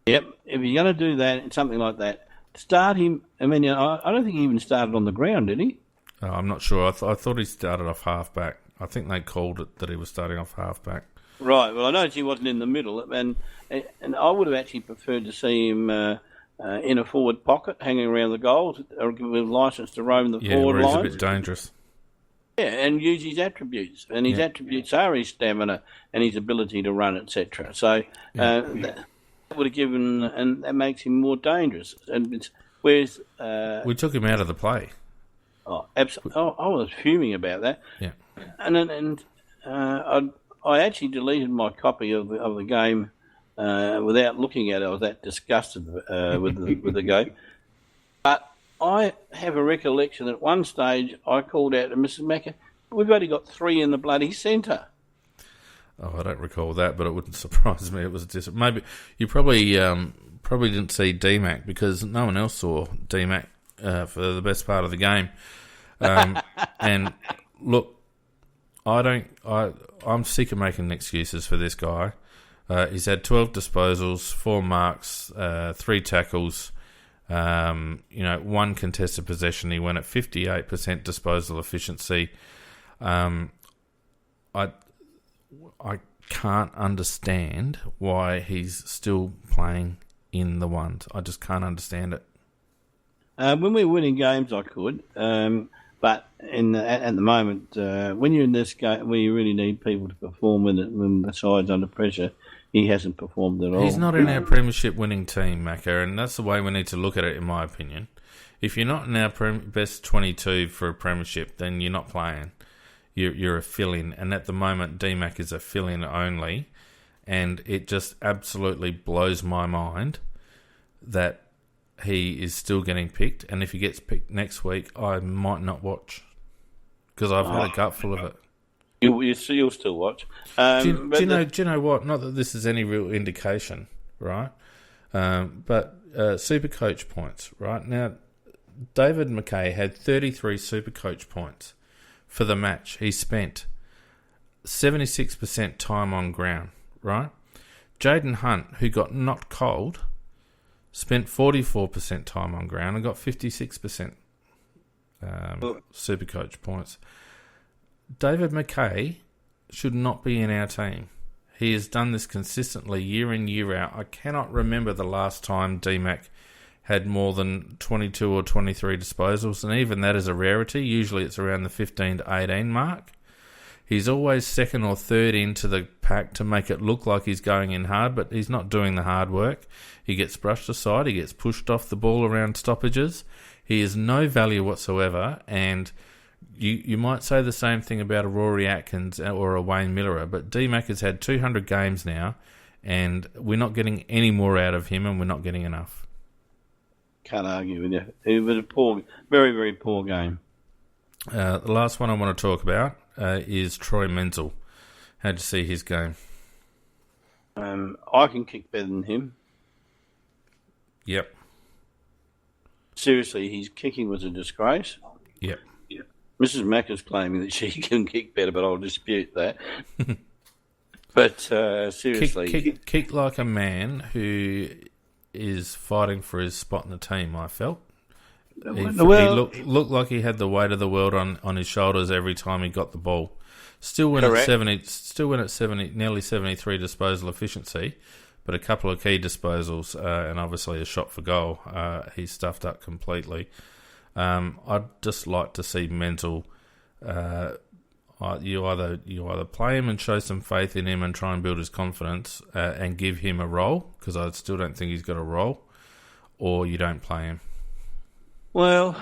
Yep. If you're going to do that, something like that, start him. I mean, I don't think he even started on the ground, did he? I'm not sure. I thought he started off half-back. I think they called it that he was starting off half-back. Right. Well, I noticed he wasn't in the middle, and I would have actually preferred to see him in a forward pocket, hanging around the goals, or with license to roam the forward lines. Yeah, he's a bit dangerous. Yeah, and use his attributes. And his attributes are his stamina and his ability to run, etc. So that would have given, and that makes him more dangerous. And whereas we took him out of the play. Oh, absolutely! I was fuming about that. Yeah, and I actually deleted my copy of the game without looking at it. I was that disgusted with the game. But I have a recollection that at one stage I called out to Mrs. Macca, we've only got 3 in the bloody centre. Oh, I don't recall that, but it wouldn't surprise me. It was maybe you probably didn't see DMAC because no one else saw DMAC for the best part of the game. And look, I'm sick of making excuses for this guy. He's had 12 disposals, 4 marks, 3 tackles. 1 contested possession. He went at 58% disposal efficiency. I can't understand why he's still playing in the ones. I just can't understand it. When we were winning games, I could. But at the moment, when you're in this game, where you really need people to perform when the side's under pressure, he hasn't performed at all. He's not in our premiership winning team, Macca, and that's the way we need to look at it, in my opinion. If you're not in our best 22 for a premiership, then you're not playing. You're a fill-in, and at the moment, DMAC is a fill-in only, and it just absolutely blows my mind that he is still getting picked, and if he gets picked next week, I might not watch, because I've had a gut full of it. You'll still watch. Do you know what? Not that this is any real indication, right? But Super Coach points, right? Now, David McKay had 33 Super Coach points for the match. He spent 76% time on ground, right? Jaden Hunt, who got knocked cold, spent 44% time on ground and got 56% Super Coach points. David McKay should not be in our team. He has done this consistently year in, year out. I cannot remember the last time DMAC had more than 22 or 23 disposals, and even that is a rarity. Usually it's around the 15 to 18 mark. He's always second or third into the pack to make it look like he's going in hard, but he's not doing the hard work. He gets brushed aside, he gets pushed off the ball around stoppages. He is no value whatsoever, and you might say the same thing about a Rory Atkins or a Wayne Miller, but DMAC has had 200 games now, and we're not getting any more out of him, and we're not getting enough. Can't argue with you. It was a very, very poor game. The last one I want to talk about is Troy Menzel. How'd you see his game? I can kick better than him. Yep. Seriously, his kicking was a disgrace. Yep. Mrs. Mack is claiming that she can kick better, but I'll dispute that. But seriously... Kick like a man who is fighting for his spot in the team, I felt. He looked like he had the weight of the world on his shoulders every time he got the ball. Still went at 70, nearly 73 disposal efficiency, but a couple of key disposals and obviously a shot for goal. He stuffed up completely. I'd just like to see Menzel. You either play him and show some faith in him and try and build his confidence and give him a role, because I still don't think he's got a role, or you don't play him. Well,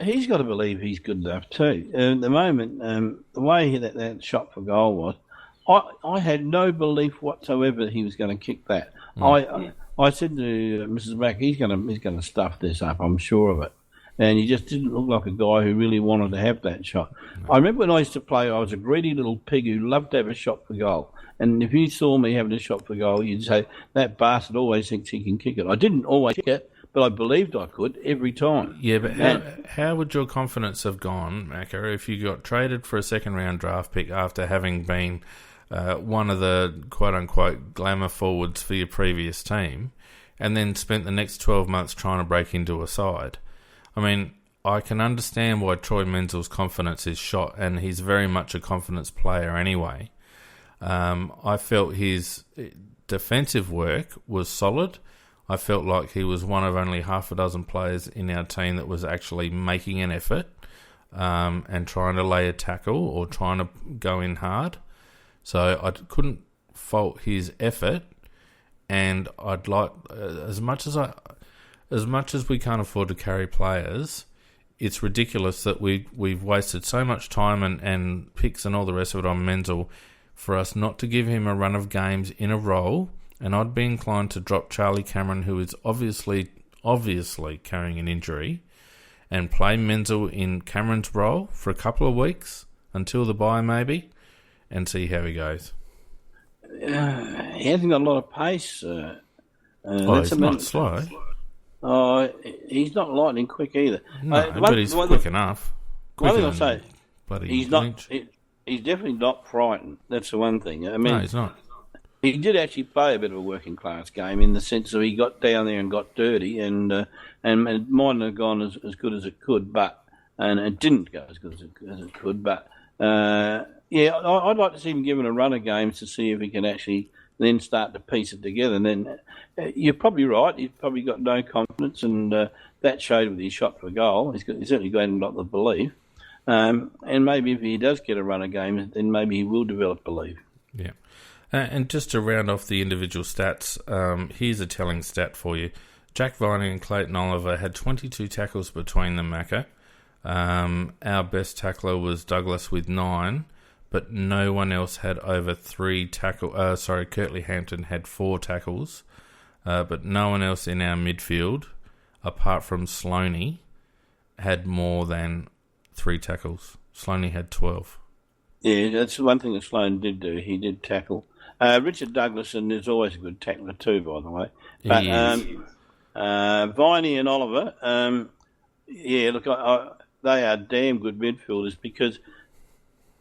he's got to believe he's good enough too. At the moment, the way that shot for goal was, I had no belief whatsoever that he was going to kick that. I said to Mrs. Mack, he's going to stuff this up. I'm sure of it. And he just didn't look like a guy who really wanted to have that shot. No. I remember when I used to play, I was a greedy little pig who loved to have a shot for goal. And if you saw me having a shot for goal, you'd say, that bastard always thinks he can kick it. I didn't always kick it, but I believed I could every time. Yeah, but how would your confidence have gone, Macca, if you got traded for a second-round draft pick after having been one of the quote-unquote glamour forwards for your previous team, and then spent the next 12 months trying to break into a side? I mean, I can understand why Troy Menzel's confidence is shot, and he's very much a confidence player anyway. I felt his defensive work was solid. I felt like he was one of only half a dozen players in our team that was actually making an effort and trying to lay a tackle or trying to go in hard. So I couldn't fault his effort, and I'd like, as much as we can't afford to carry players, it's ridiculous that we've wasted so much time and picks and all the rest of it on Menzel for us not to give him a run of games in a row. And I'd be inclined to drop Charlie Cameron, who is obviously carrying an injury, and play Menzel in Cameron's role for a couple of weeks until the bye maybe, and see how he goes. He hasn't got a lot of pace. He's not slow. He's not lightning quick either. No, but he's quick enough. One thing I'll say, he's not. He's definitely not frightened. That's the one thing. I mean, no, he's not. He did actually play a bit of a working class game in the sense that he got down there and got dirty, and it mightn't have gone as good as it could, and it didn't go as good as it could. But I'd like to see him given a run of games to see if he can actually then start to piece it together. And then you're probably right. He's probably got no confidence, and that showed with his shot for goal. He's certainly got a lot of belief. And maybe if he does get a run of games, then maybe he will develop belief. Yeah. And just to round off the individual stats, here's a telling stat for you. Jack Viney and Clayton Oliver had 22 tackles between them, Macca. Our best tackler was Douglas with 9, but no one else had over 3 tackles. Curtly Hampton had 4 tackles, but no one else in our midfield, apart from Sloaney, had more than 3 tackles. Sloaney had 12. Yeah, that's one thing that Sloan did do. He did tackle. Richard Douglason is always a good tackler too, by the way. But Viney and Oliver, they are damn good midfielders because,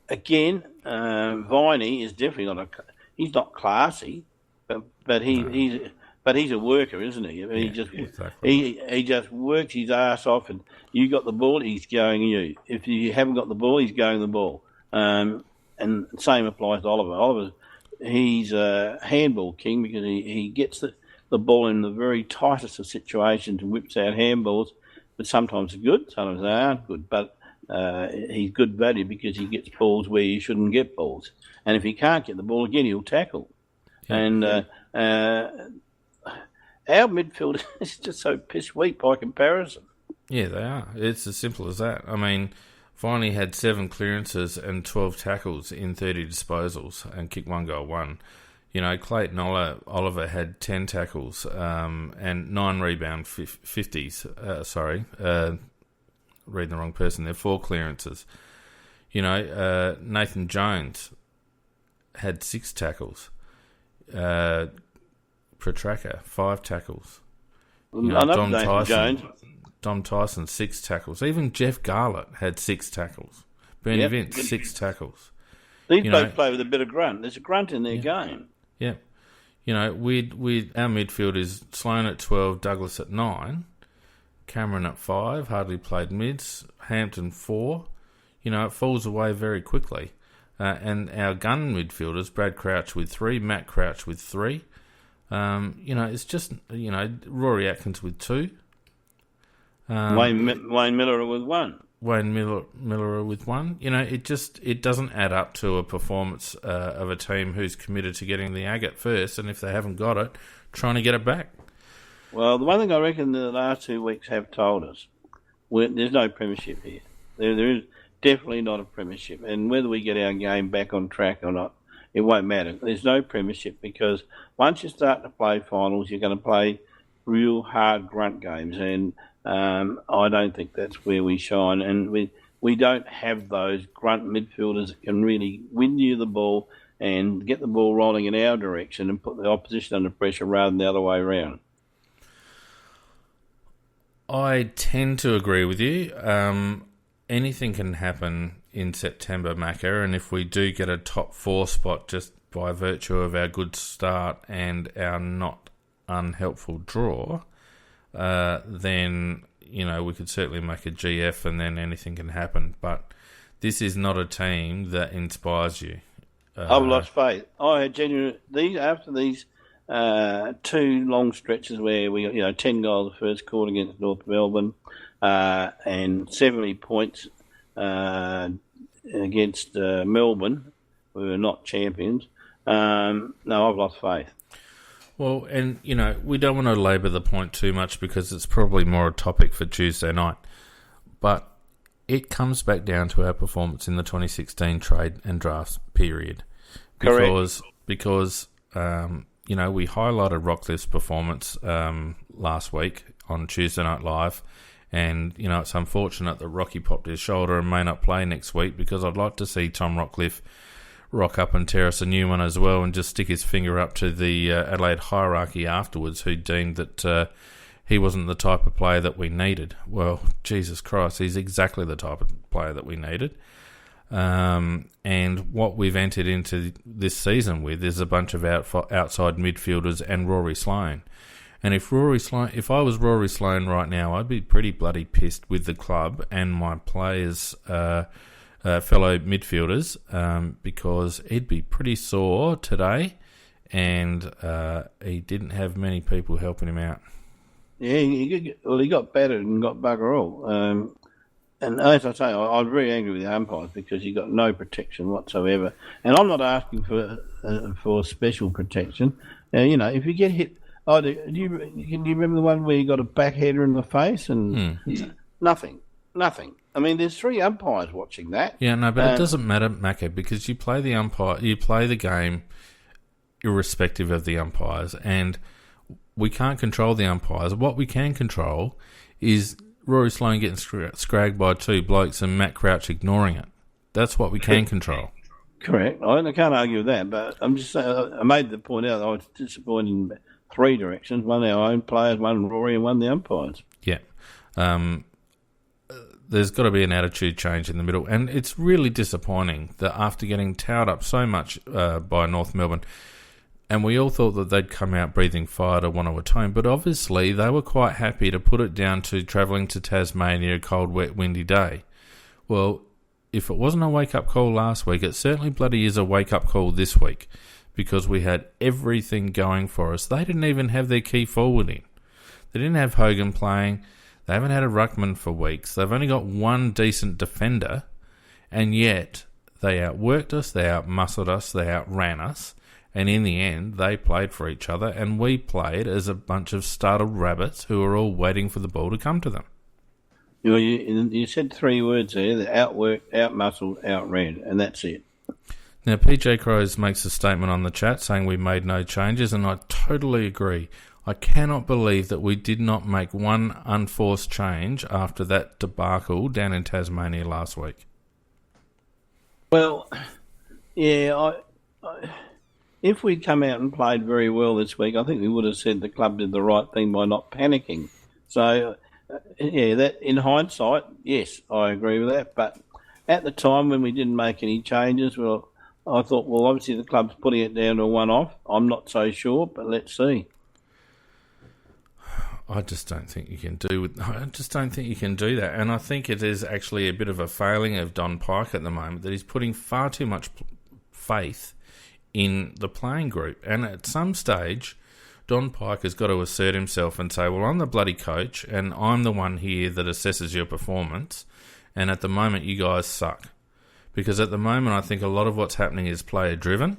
again, Viney is definitely he's not classy, but he's a worker, isn't he? I mean, he just works his ass off, and you got the ball, he's going you. If you haven't got the ball, he's going the ball. And same applies to Oliver. Oliver, he's a handball king because he gets the ball in the very tightest of situations and whips out handballs. But sometimes they're good, sometimes they aren't good. But he's good value because he gets balls where you shouldn't get balls. And if he can't get the ball again, he'll tackle. Yeah. And our midfield is just so piss weak by comparison. Yeah, they are. It's as simple as that. I mean, Viney had 7 clearances and 12 tackles in 30 disposals and kicked 1 goal, 1. Clayton Oliver had 10 tackles and 9 rebound 50s. Reading the wrong person there. 4 clearances. Nathan Jones had 6 tackles. Petraka, 5 tackles. Dom Tyson, 6 tackles. Even Jeff Garlett had 6 tackles. Bernie Vince, 6 tackles. These both play with a bit of grunt. There's a grunt in their game. Yeah. We'd our midfield is Sloan at 12, Douglas at 9, Cameron at 5, hardly played mids, Hampton 4. It falls away very quickly. And our gun midfielders, Brad Crouch with 3, Matt Crouch with 3. It's just, Rory Atkins with 2. Wayne Miller with 1. Wayne Miller with 1. It doesn't add up to a performance of a team who's committed to getting the agate first, and if they haven't got it, trying to get it back. Well, the one thing I reckon the last 2 weeks have told us, there's no premiership here. There is definitely not a premiership, and whether we get our game back on track or not, it won't matter. There's no premiership because once you start to play finals, you're going to play real hard grunt games, and I don't think that's where we shine. And we don't have those grunt midfielders that can really win you the ball and get the ball rolling in our direction and put the opposition under pressure rather than the other way around. I tend to agree with you. Anything can happen in September, Macca, and if we do get a top 4 spot just by virtue of our good start and our not unhelpful draw, then, we could certainly make a GF and then anything can happen. But this is not a team that inspires you. I've lost faith. I had after these 2 long stretches where we got 10 goals the first quarter against North Melbourne and 70 points against Melbourne, we were not champions. No, I've lost faith. Well, and, we don't want to labour the point too much because it's probably more a topic for Tuesday night. But it comes back down to our performance in the 2016 trade and drafts period. Correct. Because we highlighted Rockcliffe's performance last week on Tuesday Night Live. And, it's unfortunate that Rocky popped his shoulder and may not play next week because I'd like to see Tom Rockcliffe rock up and tear us a new one as well and just stick his finger up to the Adelaide hierarchy afterwards, who deemed that he wasn't the type of player that we needed. Well, Jesus Christ, he's exactly the type of player that we needed. And what we've entered into this season with is a bunch of outside midfielders and Rory Sloane. And if I was Rory Sloane right now, I'd be pretty bloody pissed with the club and my players, fellow midfielders, because he'd be pretty sore today, and he didn't have many people helping him out. Yeah, he got battered and got bugger all. And as I say, I'm very angry with the umpires because you've got no protection whatsoever. And I'm not asking for special protection. If you get hit, can you remember the one where you got a backheader in the face and nothing? I mean, there's 3 umpires watching that. Yeah, no, but it doesn't matter, Macca, because you play the game irrespective of the umpires, and we can't control the umpires. What we can control is Rory Sloane getting scragged by 2 blokes and Matt Crouch ignoring it. That's what we can control. Correct. I can't argue with that, but I'm just saying, I made the point out that I was disappointed in 3 directions: one our own players, one Rory, and one the umpires. Yeah. There's got to be an attitude change in the middle, and it's really disappointing that after getting towed up so much by North Melbourne, and we all thought that they'd come out breathing fire to want to atone, but obviously they were quite happy to put it down to travelling to Tasmania a cold, wet, windy day. Well, if it wasn't a wake-up call last week, it certainly bloody is a wake-up call this week, because we had everything going for us. They didn't even have their key forward in. They didn't have Hogan playing. They haven't had a ruckman for weeks. They've only got one decent defender, and yet they outworked us, they outmuscled us, they outran us, and in the end, they played for each other, and we played as a bunch of startled rabbits who were all waiting for the ball to come to them. You said 3 words there: that outworked, outmuscled, outran, and that's it. Now, PJ Crows makes a statement on the chat saying we made no changes, and I totally agree. I cannot believe that we did not make one unforced change after that debacle down in Tasmania last week. Well, yeah, if we'd come out and played very well this week, I think we would have said the club did the right thing by not panicking. So, that in hindsight, yes, I agree with that. But at the time when we didn't make any changes, well, I thought, well, obviously the club's putting it down to a one-off. I'm not so sure, but let's see. I just don't think you can do that, and I think it is actually a bit of a failing of Don Pike at the moment, that he's putting far too much faith in the playing group. And at some stage, Don Pike has got to assert himself and say, well, I'm the bloody coach, and I'm the one here that assesses your performance, and at the moment you guys suck. Because at the moment I think a lot of what's happening is player-driven,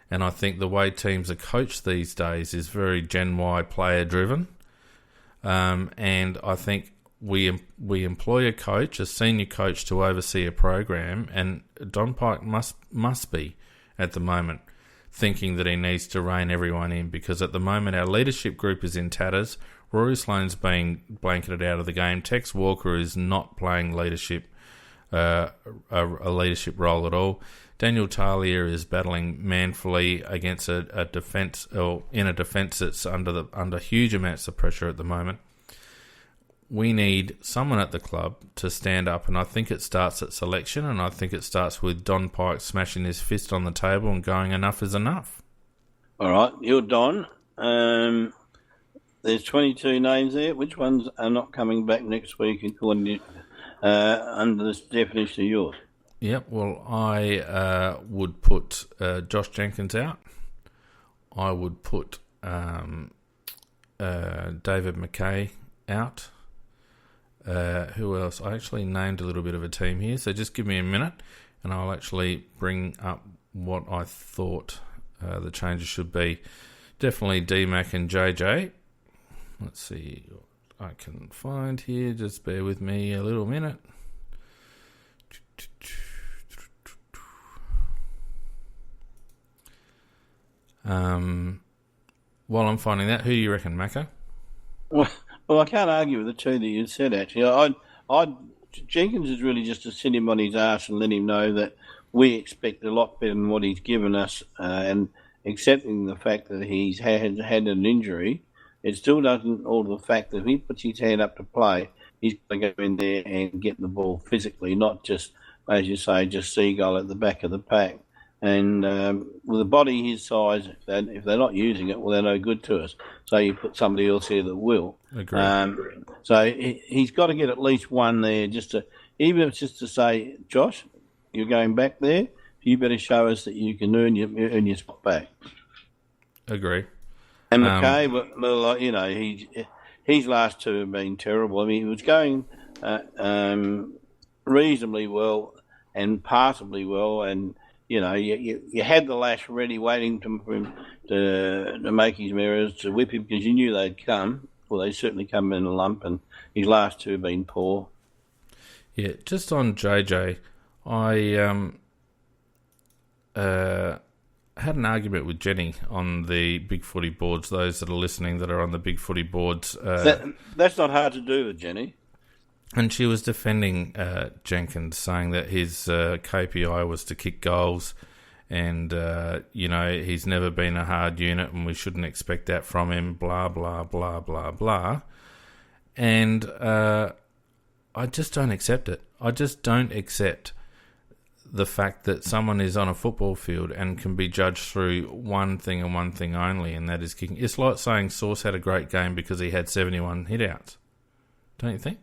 and I think the way teams are coached these days is very Gen Y player-driven. And I think we employ a coach, a senior coach, to oversee a program, and Don Pike must be, at the moment, thinking that he needs to rein everyone in, because at the moment our leadership group is in tatters. Rory Sloane's being blanketed out of the game. Tex Walker is not playing leadership, a leadership role at all. Daniel Talia is battling manfully against a defence, or in a defence that's under huge amounts of pressure at the moment. We need someone at the club to stand up, and I think it starts at selection, and I think it starts with Don Pike smashing his fist on the table and going, enough is enough. All right, you're Don. There's 22 names there. Which ones are not coming back next week according to under this definition of yours? Yep, well, I would put Josh Jenkins out. I would put David McKay out. Who else? I actually named a little bit of a team here, so just give me a minute and I'll actually bring up what I thought the changes should be. Definitely D-Mac and JJ. Let's see what I can find here. Just bear with me a little minute. While I'm finding that, who do you reckon, Macca? Well, I can't argue with the 2 that you said, actually. Jenkins is really just to sit him on his arse and let him know that we expect a lot better than what he's given us, and accepting the fact that he's had an injury, it still doesn't alter the fact that if he puts his hand up to play, he's going to go in there and get the ball physically, not just, as you say, just seagull at the back of the pack. And with a body his size, if they're not using it, well, they're no good to us. So you put somebody else here that will. Agreed. So he's got to get at least one there, even if it's just to say, Josh, you're going back there. You better show us that you can earn your spot back. Agree. And McKay, his last 2 have been terrible. I mean, he was going reasonably well and passably well, and you had the lash ready, waiting for him to make his mirrors, to whip him, because you knew they'd come. Well, they certainly come in a lump, and his last two have been poor. Yeah, just on JJ, I had an argument with Jenny on the Big Footy boards. Those that are listening that are on the Big Footy boards, that's not hard to do with Jenny. And she was defending Jenkins, saying that his KPI was to kick goals, and he's never been a hard unit, and we shouldn't expect that from him. Blah blah blah blah blah. And I just don't accept it. I just don't accept the fact that someone is on a football field and can be judged through one thing and one thing only, and that is kicking. It's like saying Sauce had a great game because he had 71 hit-outs. Don't you think?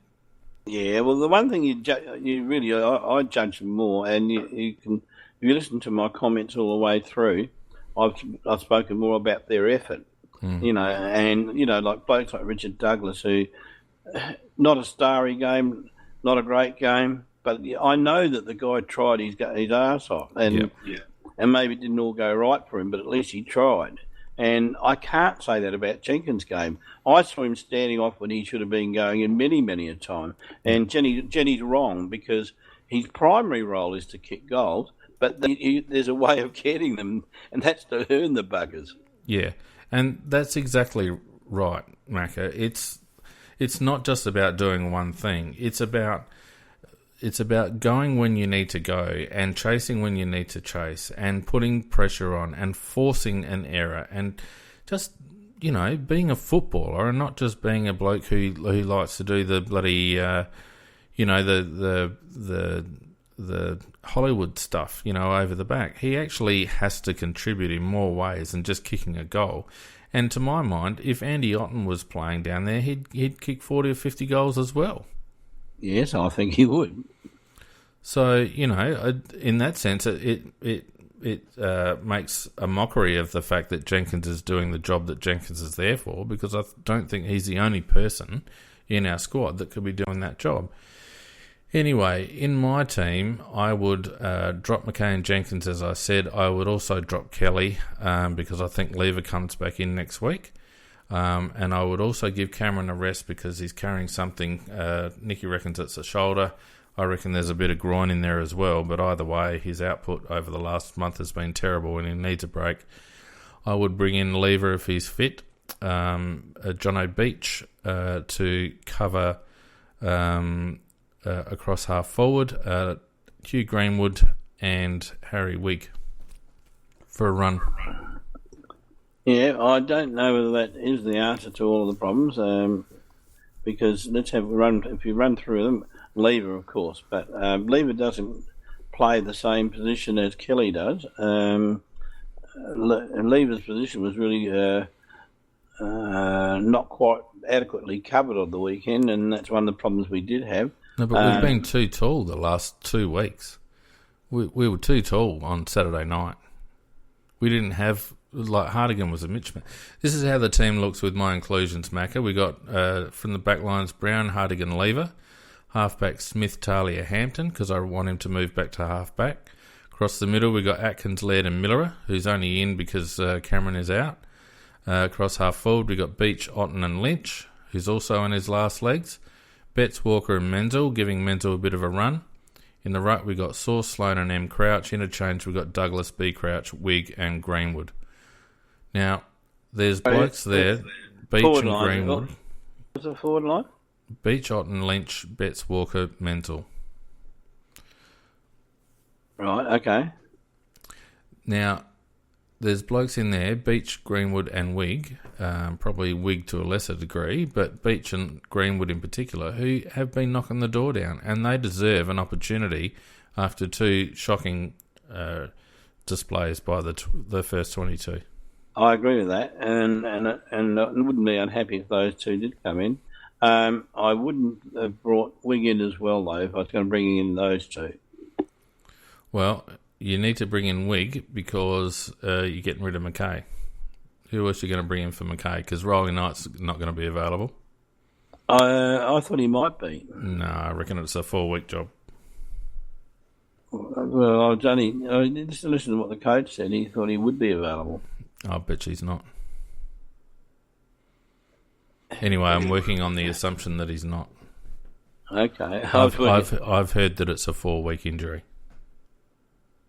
Yeah, well, the one thing I judge them more, and you can, if you listen to my comments all the way through, I've spoken more about their effort, and like blokes like Richard Douglas, who, not a starry game, not a great game, but I know that the guy tried his arse off, and maybe it didn't all go right for him, but at least he tried. And I can't say that about Jenkins' game. I saw him standing off when he should have been going in many, many a time. And Jenny's wrong, because his primary role is to kick goals, but there's a way of getting them, and that's to earn the buggers. Yeah, and that's exactly right, Macca. It's not just about doing one thing. It's about going when you need to go and chasing when you need to chase and putting pressure on and forcing an error and just, being a footballer and not just being a bloke who likes to do the bloody, the Hollywood stuff, over the back. He actually has to contribute in more ways than just kicking a goal. And to my mind, if Andy Otten was playing down there, he'd kick 40 or 50 goals as well. Yes, I think he would. So, in that sense, it makes a mockery of the fact that Jenkins is doing the job that Jenkins is there for, because I don't think he's the only person in our squad that could be doing that job. Anyway, in my team, I would drop McKay and Jenkins, as I said. I would also drop Kelly because I think Lever comes back in next week. And I would also give Cameron a rest because he's carrying something. Nicky reckons it's a shoulder. I reckon there's a bit of groin in there as well. But either way, his output over the last month has been terrible and he needs a break. I would bring in Lever if he's fit. Jono Beach to cover across half forward. Hugh Greenwood and Harry Wigg for a run. Yeah, I don't know whether that is the answer to all of the problems, because let's have a run. If you run through them, Lever, of course, but Lever doesn't play the same position as Kelly does. And Lever's position was really not quite adequately covered on the weekend, and that's one of the problems we did have. No, but we've been too tall the last 2 weeks. We were too tall on Saturday night. We didn't have... Like Hardigan was a mismatch. This is how the team looks with my inclusions, Macca. We got from the back lines Brown, Hardigan, Lever. Halfback Smith, Talia, Hampton, because I want him to move back to halfback. Across the middle we got Atkins, Laird and Millerer, who's only in because Cameron is out. Across half forward we got Beach, Otten and Lynch, who's also on his last legs. Betts, Walker and Menzel, giving Menzel a bit of a run. In the right we got Sauce, Sloan and M. Crouch. Interchange we got Douglas, B. Crouch, Wigg and Greenwood. Now, there's blokes there, Beach and Greenwood. What's the forward line? Beach, Otten, Lynch, Betts, Walker, Menzel. Right, okay. Now, there's blokes in there, Beach, Greenwood and Wigg, probably Wigg to a lesser degree, but Beach and Greenwood in particular, who have been knocking the door down, and they deserve an opportunity after two shocking displays by the first 22. I agree with that, and I wouldn't be unhappy if those two did come in. I wouldn't have brought Wigg in as well, though, if I was going to bring in those two. Well, you need to bring in Wigg because you're getting rid of McKay. Who else are you going to bring in for McKay? Because Riley Knight's not going to be available. I thought he might be. No, I reckon it's a 4-week job. Well, I just listened to what the coach said. He thought he would be available. I bet he's not. Anyway, I'm working on the assumption that he's not. Okay. I've heard that it's a 4-week injury.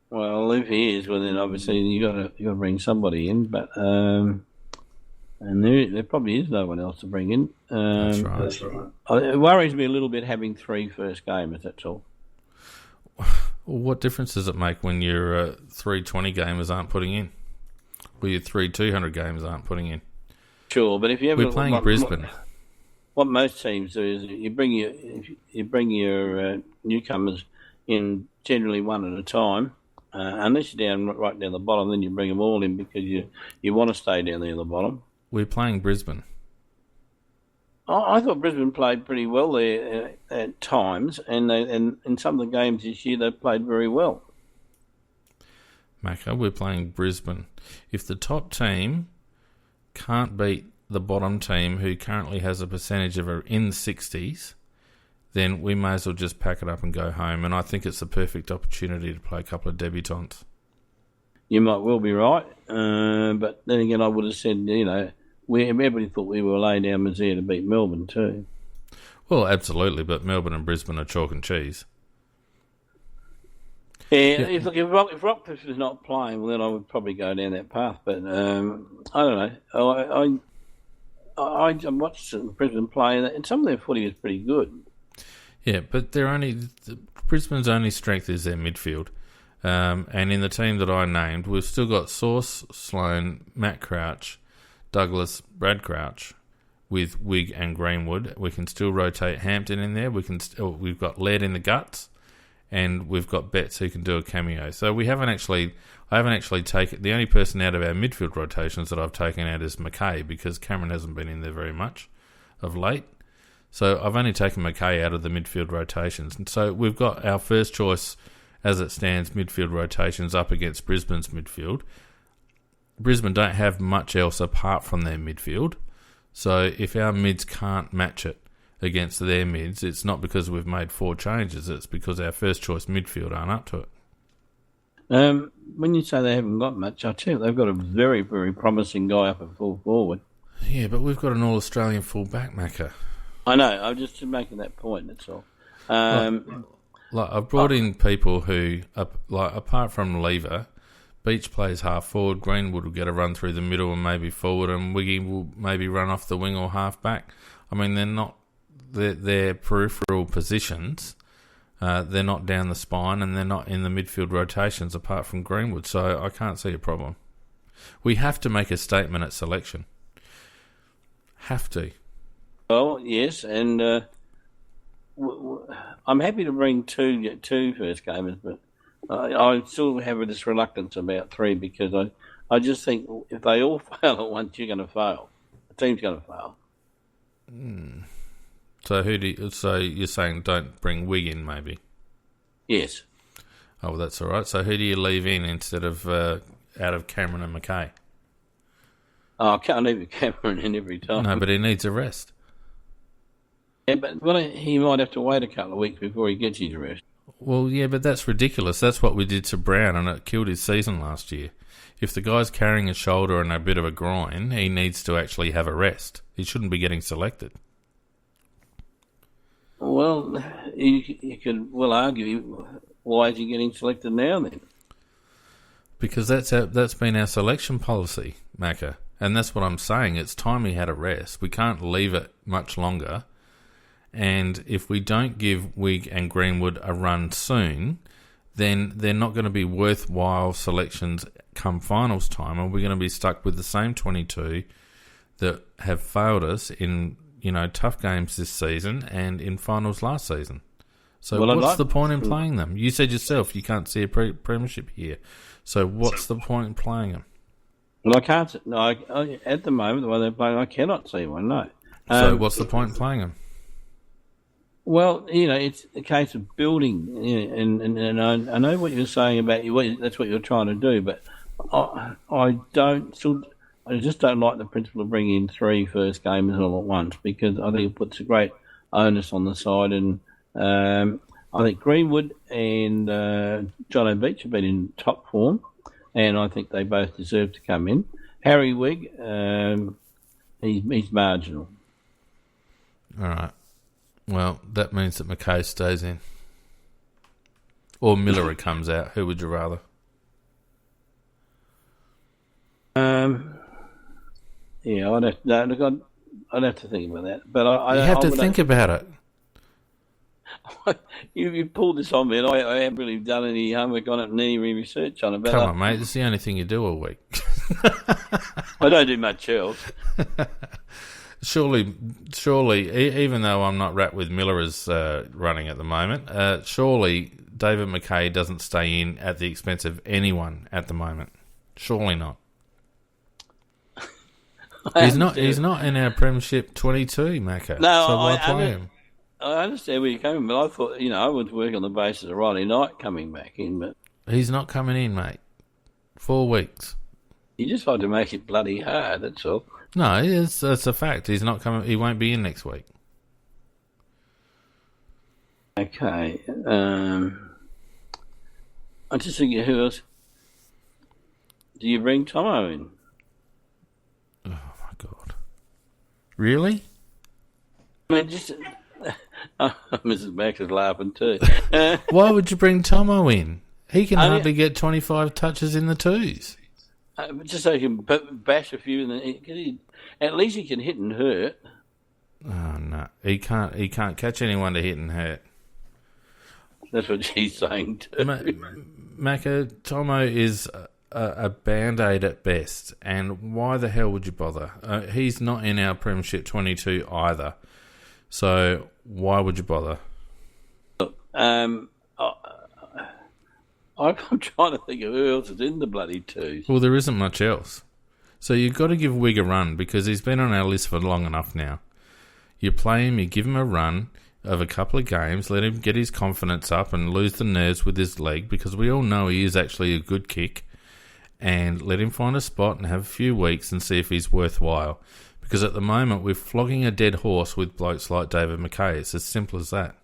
Well, if he is, well then obviously you got to bring somebody in, but and there probably is no one else to bring in. That's right. It worries me a little bit having 3 first gamers. That's all. Well, what difference does it make when your 3 20 gamers aren't putting in, or your 3 200 gamers aren't putting in? Sure, but if you ever we're playing Brisbane. What most teams do is you bring your newcomers in generally one at a time. Unless you're right down the bottom, then you bring them all in because you want to stay down there at the bottom. We're playing Brisbane. I thought Brisbane played pretty well there at times, and in some of the games this year they played very well. Macca, we're playing Brisbane. If the top team can't beat the bottom team, who currently has a percentage of in the 60s, then we may as well just pack it up and go home. And I think it's the perfect opportunity to play a couple of debutants. You might well be right, but then again, I would have said, everybody thought we were laying down Mazir to beat Melbourne too. Well, absolutely, but Melbourne and Brisbane are chalk and cheese. Yeah. If Rockcliffe was not playing, well, then I would probably go down that path. But I don't know. I watched Brisbane play, and some of their footy was pretty good. Yeah, but Brisbane's only strength is their midfield. And in the team that I named, we've still got Sauce, Sloan, Matt Crouch, Douglas, Brad Crouch, with Wigg and Greenwood. We can still rotate Hampton in there. We've got Laird in the guts, and we've got Betts who can do a cameo. So I haven't actually taken the only person out of our midfield rotations that I've taken out is McKay, because Cameron hasn't been in there very much of late. So I've only taken McKay out of the midfield rotations. And so we've got our first choice, as it stands, midfield rotations up against Brisbane's midfield. Brisbane don't have much else apart from their midfield. So if our mids can't match it against their mids, it's not because we've made 4 changes. It's because our first choice midfield aren't up to it. When you say they haven't got much, I tell you, they've got a very, very promising guy up at full forward. Yeah, but we've got an All-Australian full-back, Macca. I know. I'm just making that point. That's all. I've brought in people who, apart from Lever, Beach plays half forward, Greenwood will get a run through the middle and maybe forward, and Wiggy will maybe run off the wing or half back. I mean, they're not their peripheral positions. They're not down the spine, and they're not in the midfield rotations apart from Greenwood. So I can't see a problem. We have to make a statement at selection. Have to. Well, yes, and I'm happy to bring two first gamers, but I still have this reluctance about 3 because I just think if they all fail at once, you're going to fail. The team's going to fail. So you're saying don't bring Wig in, maybe? Yes. Oh, well, that's all right. So who do you leave in instead of out of Cameron and McKay? Oh, I can't leave Cameron in every time. No, but he needs a rest. Yeah, but he might have to wait a couple of weeks before he gets his rest. Well, yeah, but that's ridiculous. That's what we did to Brown, and it killed his season last year. If the guy's carrying a shoulder and a bit of a groin, he needs to actually have a rest. He shouldn't be getting selected. Well, you could argue, why is he getting selected now then? Because that's been our selection policy, Macca. And that's what I'm saying. It's time he had a rest. We can't leave it much longer. And if we don't give Wigg and Greenwood a run soon, then they're not going to be worthwhile selections come finals time, and we're going to be stuck with the same 22 that have failed us in tough games this season and in finals last season. So what's the point in playing them? You said yourself you can't see a premiership here. So what's the point in playing them? Well, I can't. No, at the moment, the way they're playing, I cannot see one, no. So what's the point in playing them? Well, it's a case of building, and I know what you're saying about that's what you're trying to do, but I just don't like the principle of bringing in 3 first gamers all at once, because I think it puts a great onus on the side, and I think Greenwood and John O'Beach have been in top form, and I think they both deserve to come in. Harry Wigg, he's marginal. All right. Well, that means that McKay stays in. Or Miller comes out. Who would you rather? Yeah, I'd have to think about that. But You have to think about it. You pulled this on me, and I haven't really done any homework on it and any research on it. But Come on, mate. It's the only thing you do all week. I don't do much else. Surely, even though I'm not wrapped with Miller as running at the moment, surely David McKay doesn't stay in at the expense of anyone at the moment. Surely not. He's not in our Premiership 22, Macca. No, so why play him? I understand where you're coming, but I thought, I would work on the basis of Riley Knight coming back in, but He's not coming in, mate. 4 weeks. you just like to make it bloody hard, that's all. No, that's a fact. He's not coming. He won't be in next week. Okay. I'm just thinking, who else? Do you bring Tomo in? Oh, my God. Really? I mean, just... Mrs. Max is laughing too. Why would you bring Tomo in? He can hardly get 25 touches in the twos. Just so he can bash a few, and then at least he can hit and hurt. Oh no, he can't. He can't catch anyone to hit and hurt. That's what she's saying too. Macca, Tomo is a band-aid at best, and why the hell would you bother? He's not in our Premiership 22 either, so why would you bother? I'm trying to think of who else is in the bloody twos. Well, there isn't much else. So you've got to give Wigg a run because he's been on our list for long enough now. You play him, you give him a run of a couple of games, let him get his confidence up and lose the nerves with his leg because we all know he is actually a good kick, and let him find a spot and have a few weeks and see if he's worthwhile. Because at the moment we're flogging a dead horse with blokes like David McKay. It's as simple as that.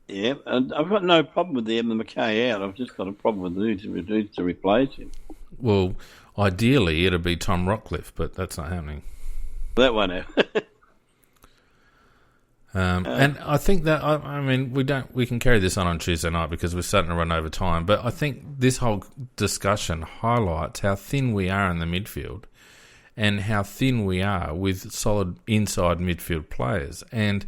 Yeah, and I've got no problem with the McKay out. I've just got a problem with who to replace him. Well, ideally it'd be Tom Rockcliffe, but that's not happening. That won't happen. And I think that I mean we can carry this on Tuesday night because we're starting to run over time. But I think this whole discussion highlights how thin we are in the midfield, and how thin we are with solid inside midfield players. And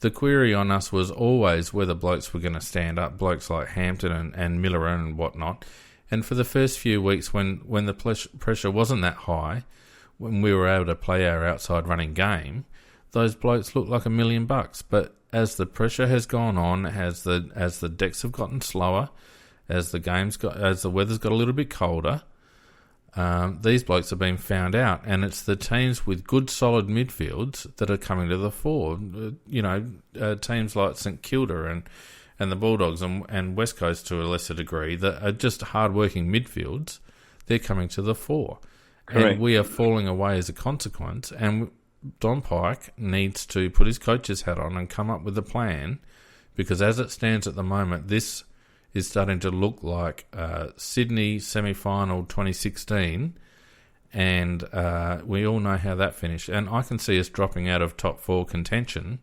the query on us was always whether blokes were going to stand up, blokes like Hampton and Miller and whatnot. And for the first few weeks when the pressure wasn't that high, when we were able to play our outside running game, those blokes looked like $1 million. But as the pressure has gone on, as the decks have gotten slower, as the weather's got a little bit colder, these blokes have been found out, and it's the teams with good solid midfields that are coming to the fore. Teams like St Kilda and the Bulldogs and West Coast to a lesser degree that are just hard-working midfields, they're coming to the fore. Correct. And we are falling away as a consequence, and Don Pike needs to put his coach's hat on and come up with a plan, because as it stands at the moment, this is starting to look like Sydney semi-final 2016, and we all know how that finished. And I can see us dropping out of top 4 contention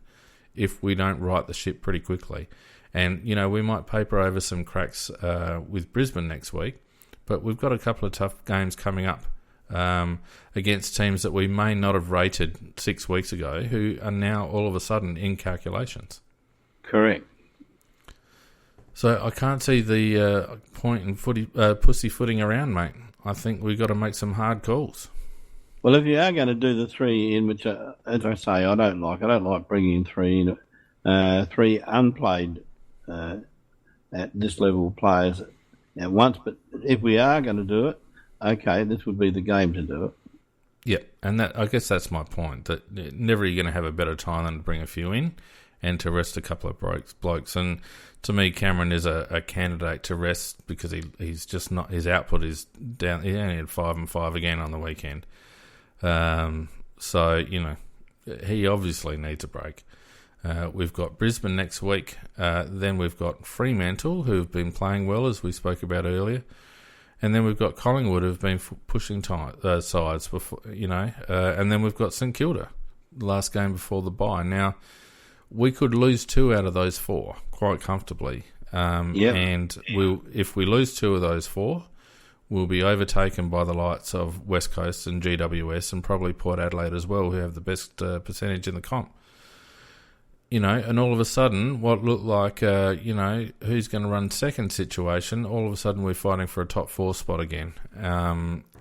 if we don't right the ship pretty quickly. And, we might paper over some cracks with Brisbane next week, but we've got a couple of tough games coming up against teams that we may not have rated 6 weeks ago, who are now all of a sudden in calculations. Correct. So I can't see the point in pussyfooting around, mate. I think we've got to make some hard calls. Well, if you are going to do the 3 in, which, as I say, I don't like bringing in 3 in, 3 unplayed at this level players at once. But if we are going to do it, okay, this would be the game to do it. Yeah, and I guess that's my point, that never are you going to have a better time than to bring a few in and to rest a couple of blokes. And to me, Cameron is a candidate to rest because he's just not, his output is down. He only had 5 and 5 again on the weekend. So, he obviously needs a break. We've got Brisbane next week. Then we've got Fremantle, who've been playing well, as we spoke about earlier. And then we've got Collingwood, who've been pushing sides before, and then we've got St Kilda, the last game before the bye. Now, we could lose 2 out of those 4 quite comfortably. And if we lose 2 of those 4, we'll be overtaken by the likes of West Coast and GWS and probably Port Adelaide as well, who have the best percentage in the comp. And all of a sudden, what looked like, who's going to run second situation, all of a sudden we're fighting for a top 4 spot again.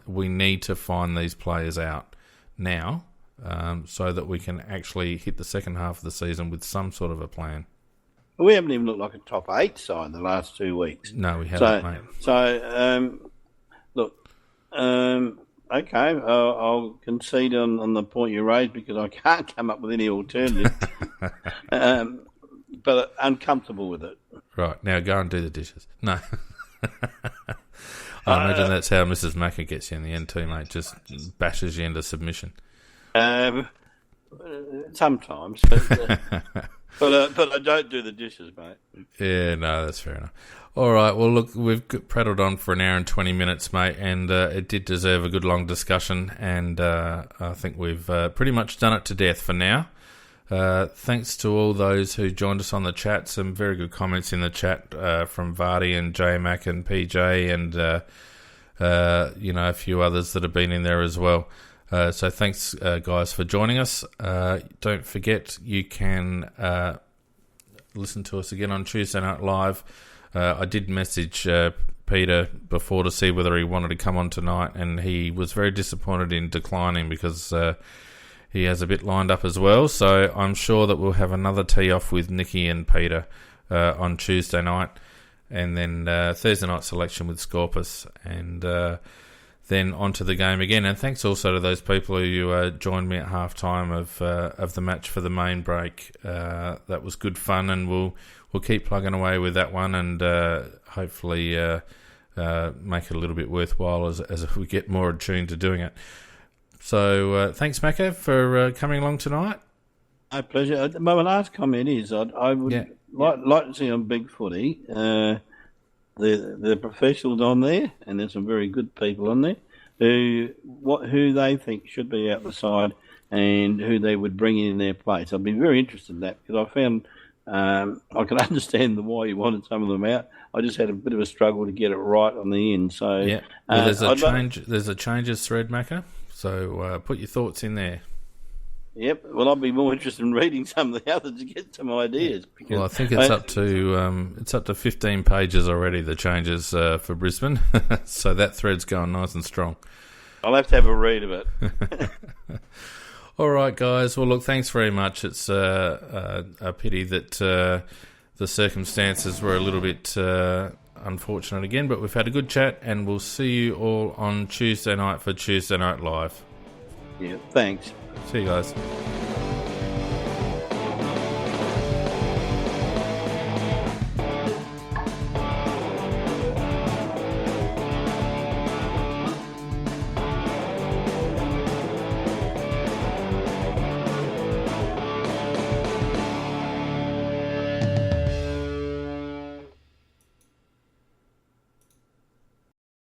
We need to find these players out now so that we can actually hit the second half of the season with some sort of a plan. We haven't even looked like a top 8 side the last 2 weeks. No, we haven't, mate. Okay, I'll concede on the point you raised because I can't come up with any alternative. But uncomfortable with it. Right, now go and do the dishes. No. I imagine that's how Mrs. Macca gets you in the end too, mate. Just bashes you into submission. Sometimes. But I don't do the dishes, mate. Yeah, no, that's fair enough. All right, well, look, we've prattled on for an hour and 20 minutes, mate, and it did deserve a good long discussion, and I think we've pretty much done it to death for now. Thanks to all those who joined us on the chat. Some very good comments in the chat from Vardy and J-Mac and PJ and, a few others that have been in there as well. So thanks, guys, for joining us. Don't forget, you can listen to us again on Tuesday Night Live. I did message Peter before to see whether he wanted to come on tonight, and he was very disappointed in declining because he has a bit lined up as well. So I'm sure that we'll have another tee-off with Nicky and Peter on Tuesday night, and then Thursday night selection with Scorpus, and then on to the game again. And thanks also to those people who joined me at half-time of the match for the main break. That was good fun, and we'll keep plugging away with that one, and hopefully make it a little bit worthwhile as we get more attuned to doing it. So thanks, Macca, for coming along tonight. My pleasure. My last comment is I would like to see on Big Footy the professionals on there, and there's some very good people on there, who they think should be out the side and who they would bring in their place. I'd be very interested in that because I found I can understand why you wanted some of them out. I just had a bit of a struggle to get it right on the end. So yeah, well, there's a changes thread, Macca. So put your thoughts in there. Yep. Well, I'd be more interested in reading some of the others to get some ideas. Because well, I think it's up to 15 pages already. The changes for Brisbane, so that thread's going nice and strong. I'll have to have a read of it. All right, guys. Well, look, thanks very much. It's a pity that the circumstances were a little bit unfortunate again, but we've had a good chat, and we'll see you all on Tuesday night for Tuesday Night Live. Yeah, thanks. See you guys.